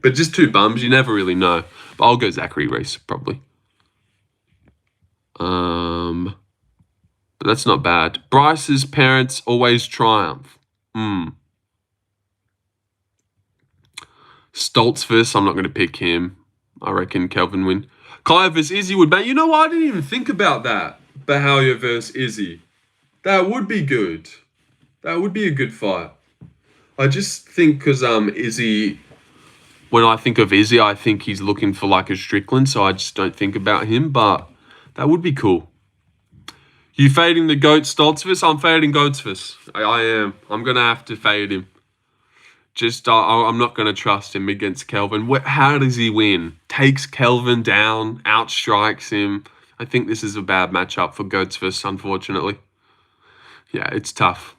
But just two bums, you never really know. But I'll go Zachary Reese, probably. But that's not bad. Bryce's parents always triumph. Stoltzfus, I'm not going to pick him. I reckon Kelvin win. Kaya vs Izzy would bang. You know what? I didn't even think about that. Bahalia vs Izzy. That would be good. That would be a good fight. I just think because Izzy... When I think of Izzy, I think he's looking for like a Strickland, so I just don't think about him, but that would be cool. You fading the GOAT Stoltzfus? I'm fading Goatsfus. I am. I'm going to have to fade him. I'm not going to trust him against Kelvin. How does he win? Takes Kelvin down, outstrikes him. I think this is a bad matchup for Goatsfist, unfortunately. Yeah, it's tough.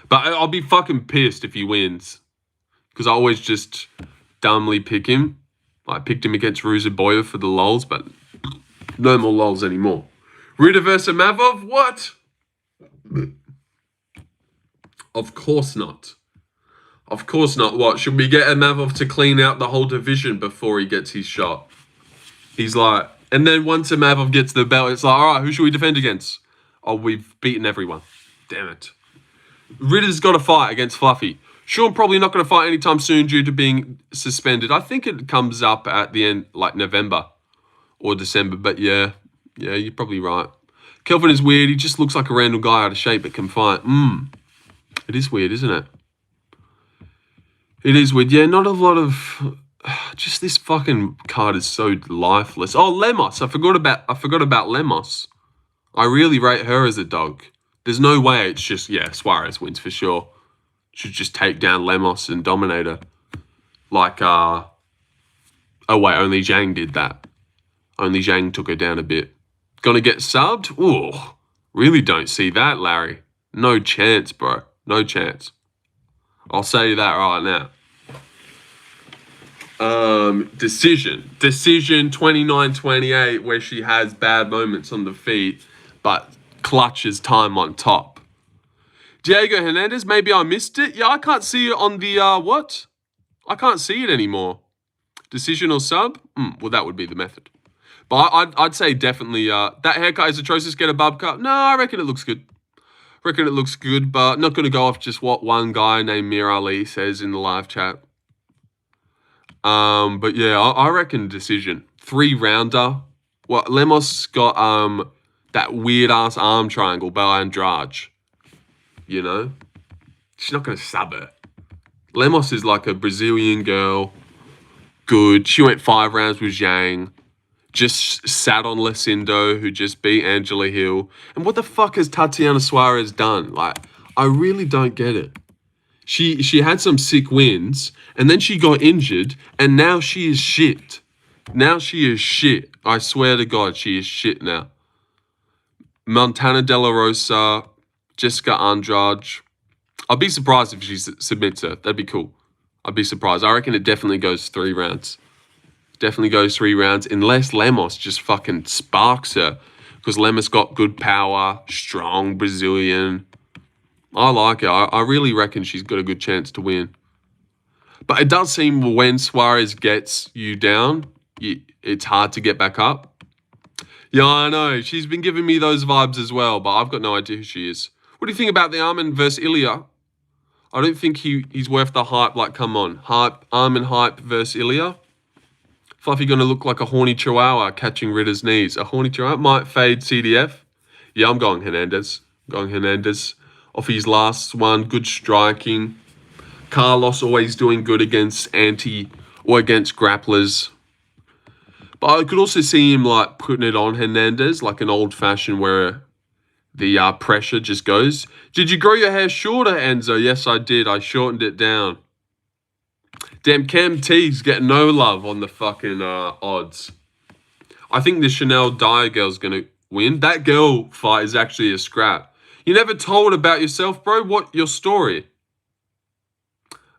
But I'll be fucking pissed if he wins. Because I always just dumbly pick him. I picked him against Ruzaboyev for the lols, but no more lols anymore. Rita versus Mavov? What? Of course not. Of course not. What? Should we get a Mavov to clean out the whole division before he gets his shot? He's like... And then once a Mavov gets the belt, it's like, all right, who should we defend against? Oh, we've beaten everyone. Damn it. Ritter's got to fight against Fluffy. Sean probably not going to fight anytime soon due to being suspended. I think it comes up at the end, like November or December. But yeah, you're probably right. Kelvin is weird. He just looks like a random guy out of shape but can fight. It is weird, isn't it? It is weird. Yeah, not a lot of... Just this fucking card is so lifeless. Oh, Lemos. I forgot about Lemos. I really rate her as a dog. There's no way it's just... Yeah, Suarez wins for sure. Should just take down Lemos and dominate her. Like, oh wait, only Zhang did that. Only Zhang took her down a bit. Gonna get subbed? Ooh, really don't see that, Larry. No chance, bro. No chance. I'll say that right now. Decision 29-28, where she has bad moments on the feet, but clutches time on top. Diego Hernandez, maybe I missed it. Yeah, I can't see it on the, what? I can't see it anymore. Decision or sub? Well, that would be the method. But I'd say definitely, that haircut is atrocious. Get a bub cut. No, I reckon it looks good. But not going to go off just what one guy named Mir Ali says in the live chat. But yeah, I reckon decision. 3-rounder. Well, Lemos got, that weird-ass arm triangle by Andrade. You know? She's not going to sub her. Lemos is like a Brazilian girl. Good. She went 5 rounds with Zhang. Just sat on Lucindo, who just beat Angela Hill. And what the fuck has Tatiana Suarez done? Like, I really don't get it. She had some sick wins, and then she got injured, and now she is shit. I swear to God, she is shit now. Montana De La Rosa, Jessica Andrade. I'll be surprised if she submits her. That'd be cool. I'd be surprised. I reckon it definitely goes 3 rounds. Unless Lemos just fucking sparks her. Because Lemos got good power, strong Brazilian. I like it. I really reckon she's got a good chance to win. But it does seem when Suarez gets you down, it's hard to get back up. Yeah, I know. She's been giving me those vibes as well, but I've got no idea who she is. What do you think about the Armin versus Ilya? I don't think he's worth the hype. Like, come on. Armin hype versus Ilya. Fluffy going to look like a horny chihuahua catching Ritter's knees. A horny chihuahua might fade CDF. Yeah, I'm going Hernandez. Off his last one, good striking. Carlos always doing good against against grapplers. But I could also see him like putting it on Hernandez, like an old-fashioned where the pressure just goes. Did you grow your hair shorter, Enzo? Yes, I did. I shortened it down. Damn, Cam T's getting no love on the fucking odds. I think the Chanel Dyer girl's going to win. That girl fight is actually a scrap. You never told about yourself, bro? What, your story?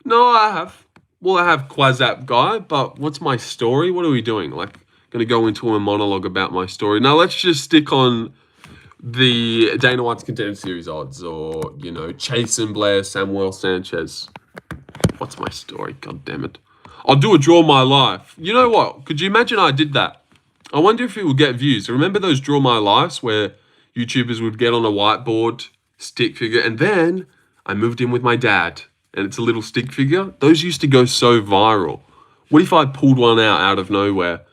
No, I have. Well, I have Quazap guy, but what's my story? What are we doing? Like, going to go into a monologue about my story. Now, let's just stick on the Dana White's Contender Series odds or, you know, Chase and Blair, Samuel Sanchez. What's my story? God damn it. I'll do a Draw My Life. You know what? Could you imagine I did that? I wonder if it would get views. Remember those Draw My Lives where YouTubers would get on a whiteboard, stick figure, and then I moved in with my dad, and it's a little stick figure? Those used to go so viral. What if I pulled one out of nowhere,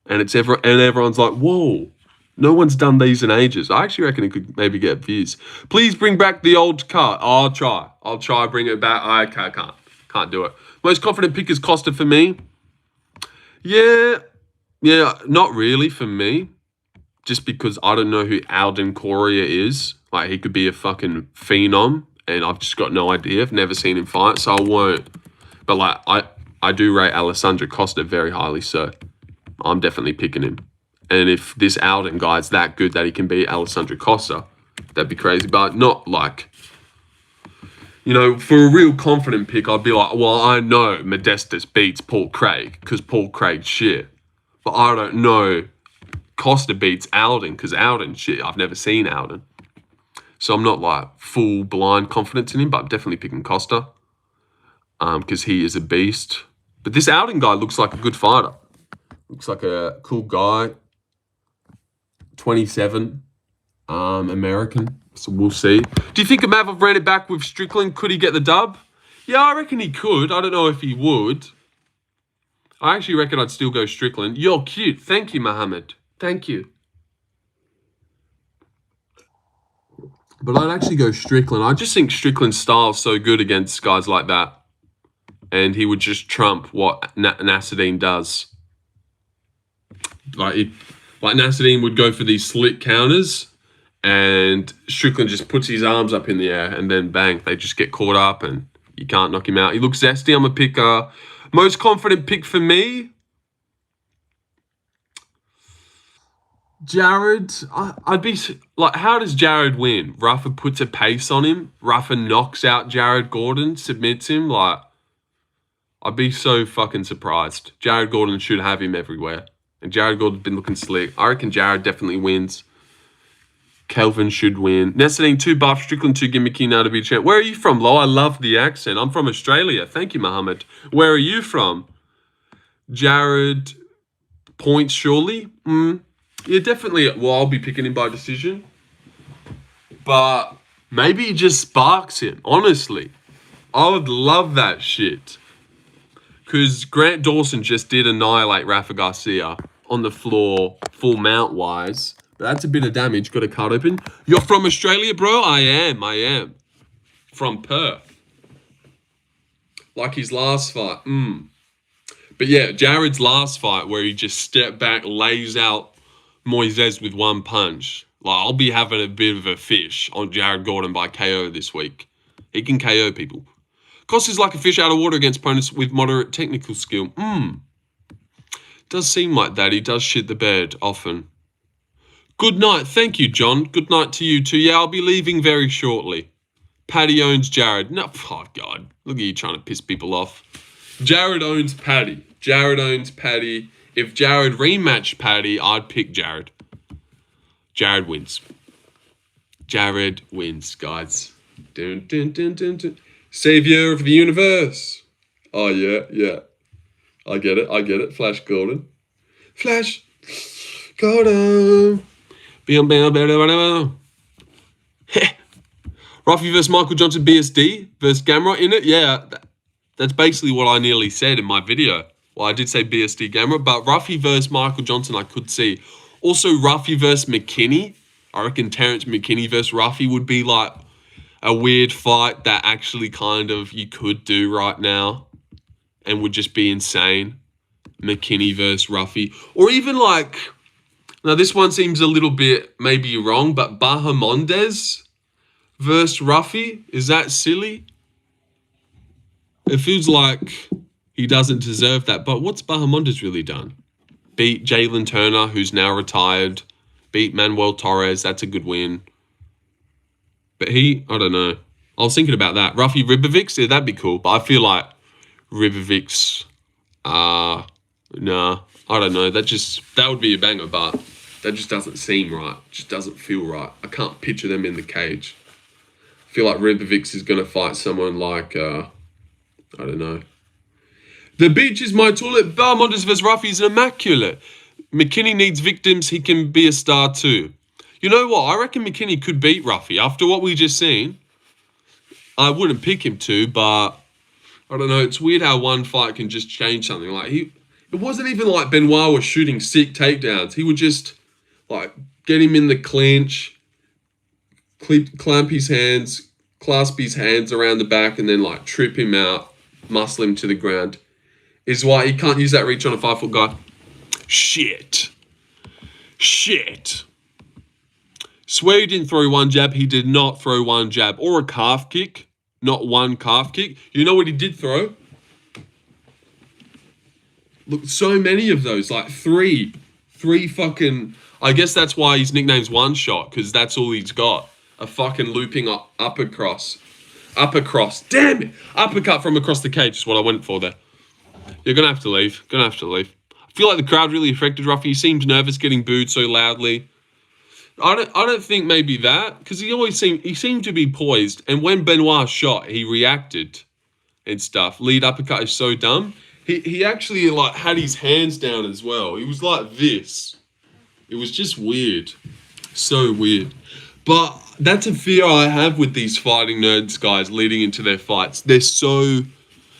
and everyone's like, whoa, no one's done these in ages. I actually reckon it could maybe get views. Please bring back the old cut. I'll try bring it back. I can't do it. Most confident pick is Costa for me. Yeah, not really for me. Just because I don't know who Alden Correa is. Like, he could be a fucking phenom, and I've just got no idea. I've never seen him fight, so I won't But like I do rate Alessandro Costa very highly, so I'm definitely picking him. And if this Alden guy's that good that he can beat Alessandro Costa, that'd be crazy. But not like, you know, for a real confident pick, I'd be like, well, I know Modestus beats Paul Craig because Paul Craig's shit. But I don't know Costa beats Alden because Alden shit. I've never seen Alden. So I'm not like full blind confidence in him, but I'm definitely picking Costa because he is a beast. But this Alden guy looks like a good fighter. Looks like a cool guy. 27, American. So we'll see. Do you think Imavov ran it back with Strickland? Could he get the dub? Yeah, I reckon he could. I don't know if he would. I actually reckon I'd still go Strickland. You're cute. Thank you, Mohammed. Thank you. But I'd actually go Strickland. I just think Strickland's style is so good against guys like that. And he would just trump what Nasruddin does. Like Nasruddin would go for these slick counters, and Strickland just puts his arms up in the air, and then bang, they just get caught up, and you can't knock him out. He looks zesty. I'm a picker. Most confident pick for me, Jared. I'd be like, how does Jared win? Rafa puts a pace on him. Rafa knocks out Jared Gordon, submits him. Like, I'd be so fucking surprised. Jared Gordon should have him everywhere. And Jared Gordon's been looking slick. I reckon Jared definitely wins. Kelvin should win. Nasruddin 2 buff, Strickland 2 gimmicky now to be champ. Where are you from, Lo? I love the accent. I'm from Australia. Thank you, Mohammed. Where are you from? Jared points, surely? Yeah, definitely. Well, I'll be picking him by decision. But maybe he just sparks him, honestly. I would love that shit. Because Grant Dawson just did annihilate Rafa Garcia on the floor, full mount-wise. That's a bit of damage. Got a card open. You're from Australia, bro? I am. From Perth. Like his last fight. But yeah, Jared's last fight where he just stepped back, lays out Moises with one punch. Like, I'll be having a bit of a fish on Jared Gordon by KO this week. He can KO people. Costa's like a fish out of water against opponents with moderate technical skill. Does seem like that. He does shit the bed often. Good night. Thank you, John. Good night to you too. Yeah, I'll be leaving very shortly. Paddy owns Jared. No, oh God. Look at you trying to piss people off. Jared owns Paddy. Jared owns Paddy. If Jared rematched Paddy, I'd pick Jared. Jared wins. Jared wins, guys. Dun, dun, dun, dun, dun. Savior of the universe. Oh, yeah. I get it. Flash Gordon. Flash Gordon. Ruffy versus Michael Johnson BSD versus Gamrot in it. Yeah, that's basically what I nearly said in my video. Well, I did say BSD Gamrot, but Ruffy versus Michael Johnson I could see. Also, Ruffy versus McKinney. I reckon Terrence McKinney versus Ruffy would be like a weird fight that actually kind of you could do right now and would just be insane. McKinney versus Ruffy. Or even like, now this one seems a little bit maybe wrong, but Bahamondes versus Ruffy. Is that silly? It feels like he doesn't deserve that. But what's Bahamondes really done? Beat Jalen Turner, who's now retired. Beat Manuel Torres. That's a good win. But I don't know. I was thinking about that. Ruffy Ribovics, yeah, that'd be cool. But I feel like Ribovics, nah, I don't know. That would be a banger, but that just doesn't seem right. It just doesn't feel right. I can't picture them in the cage. I feel like Ribovics is going to fight someone like, I don't know. The beach is my toilet. Bahamondes versus Ruffy is immaculate. McKinney needs victims. He can be a star too. You know what? I reckon McKinney could beat Ruffy. After what we just seen, I wouldn't pick him to, but I don't know. It's weird how one fight can just change something. Like it wasn't even like Benoit was shooting sick takedowns. He would just like get him in the clinch, clamp his hands, clasp his hands around the back, and then like trip him out, muscle him to the ground. Is why he can't use that reach on a 5-foot guy. Shit. Swear he didn't throw one jab. He did not throw one jab or a calf kick. Not one calf kick. You know what he did throw? Look, so many of those, like three fucking. I guess that's why his nickname's One Shot, because that's all he's got. A fucking looping upper cross. Damn it! Uppercut from across the cage is what I went for there. You're gonna have to leave. I feel like the crowd really affected Ruffy. He seemed nervous getting booed so loudly. I don't think maybe that, because he seemed to be poised, and when Benoit shot, he reacted and stuff. Lead uppercut is so dumb. He actually like had his hands down as well. He was like this. It was just weird. So weird. But that's a fear I have with these fighting nerds guys leading into their fights. They're so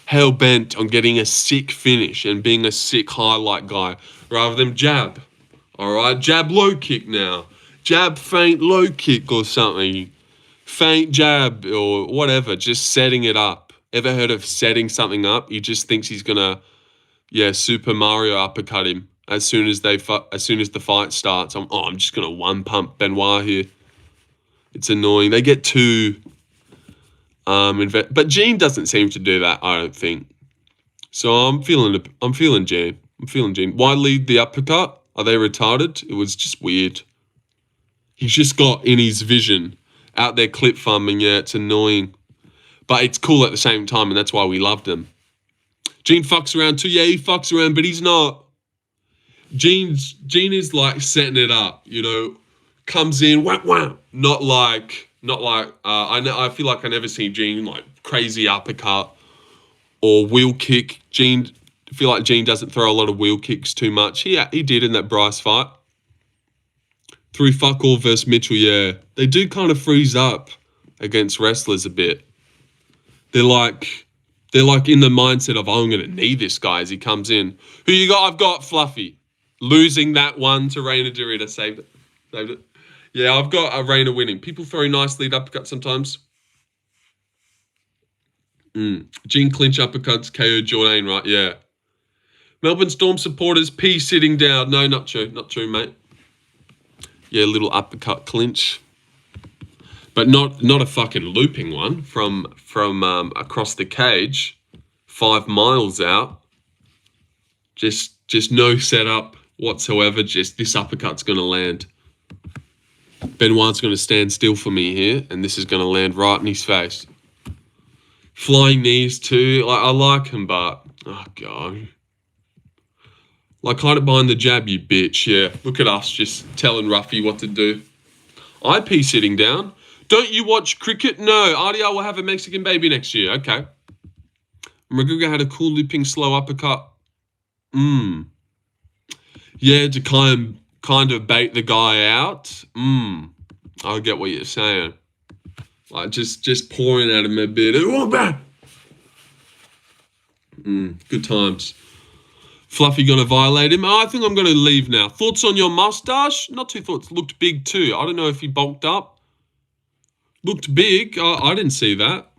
hell-bent on getting a sick finish and being a sick highlight guy rather than jab. All right, jab low kick now. Jab feint low kick or something. Feint jab or whatever, just setting it up. Ever heard of setting something up? He just thinks he's gonna, Super Mario uppercut him as soon as the fight starts. I'm just gonna one pump Benoit here. It's annoying. They get too but Gene doesn't seem to do that, I don't think. So I'm feeling Gene. Why lead the uppercut? Are they retarded? It was just weird. He's just got in his vision out there clip farming. Yeah, it's annoying. But it's cool at the same time, and that's why we loved him. Gene fucks around too. Yeah, he fucks around, but he's not. Gene is like setting it up, comes in, wham, wham. Not like. I feel like I never see Gene like crazy uppercut or wheel kick. I feel like Gene doesn't throw a lot of wheel kicks too much. He did in that Bryce fight. Through fuck all versus Mitchell, yeah. They do kind of freeze up against wrestlers a bit. They're like in the mindset of, I'm going to knee this guy as he comes in. Who you got? I've got Fluffy. Losing that one to Reina Dorita. Saved it. Yeah, I've got Reina winning. People throw nice lead uppercuts sometimes. Gene clinch uppercuts, KO Jordan, right? Yeah. Melbourne Storm supporters, P sitting down. No, not true, mate. Yeah, little uppercut clinch. But not a fucking looping one from across the cage, 5 miles out. Just no setup whatsoever. Just this uppercut's gonna land. Benoit's gonna stand still for me here, and this is gonna land right in his face. Flying knees too. Like I like him, but oh god. Like hide it behind the jab, you bitch. Yeah, look at us just telling Ruffy what to do. IP sitting down. Don't you watch cricket? No. RDR will have a Mexican baby next year. Okay. McGregor had a cool looping slow uppercut. Yeah, to kind of bait the guy out. I get what you're saying. Like just pouring at him a bit. Good times. Fluffy gonna violate him. I think I'm gonna leave now. Thoughts on your mustache? Not too thoughts. Looked big too. I don't know if he bulked up. Looked big. I didn't see that.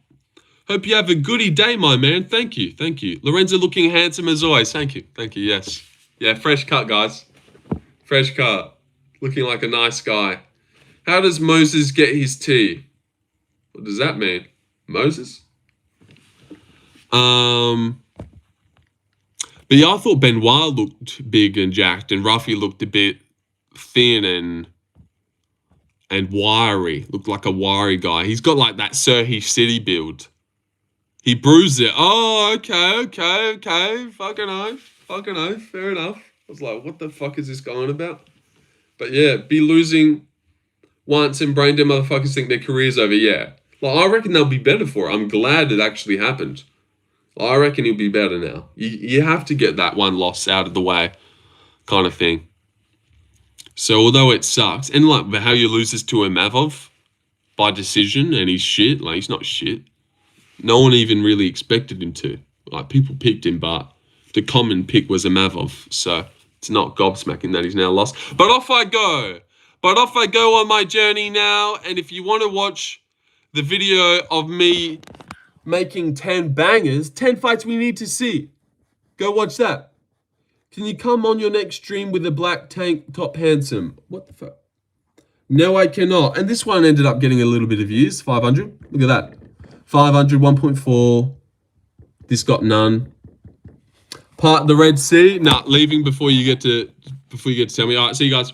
Hope you have a goody day, my man. Thank you. Lorenzo looking handsome as always. Thank you. Yes. Yeah, fresh cut, guys. Fresh cut. Looking like a nice guy. How does Moses get his tea? What does that mean? Moses? But yeah, I thought Benoit looked big and jacked, and Ruffy looked a bit thin and wiry. Looked like a wiry guy. He's got like that Sirhi City build. He bruised it. Oh, okay. Fucking oath. Fair enough. I was like, what the fuck is this going about? But yeah, be losing once and brain dead motherfuckers think their career's over. Yeah. Like, I reckon they'll be better for it. I'm glad it actually happened. I reckon he'll be better now. You have to get that one loss out of the way kind of thing. So although it sucks, and like how you lose this to a Mavov by decision and he's shit, like he's not shit. No one even really expected him to. Like people picked him, but the common pick was a Mavov. So it's not gobsmacking that he's now lost. But off I go on my journey now. And if you want to watch the video of me making 10 bangers, 10 fights we need to see, go watch that. Can you come on your next stream with a black tank top handsome? What the fuck? No, I cannot. And this one ended up getting a little bit of views, 500. Look at that. 500, 1.4. This got none. Part the Red Sea? Nah, leaving before you get to tell me. All right, see you guys.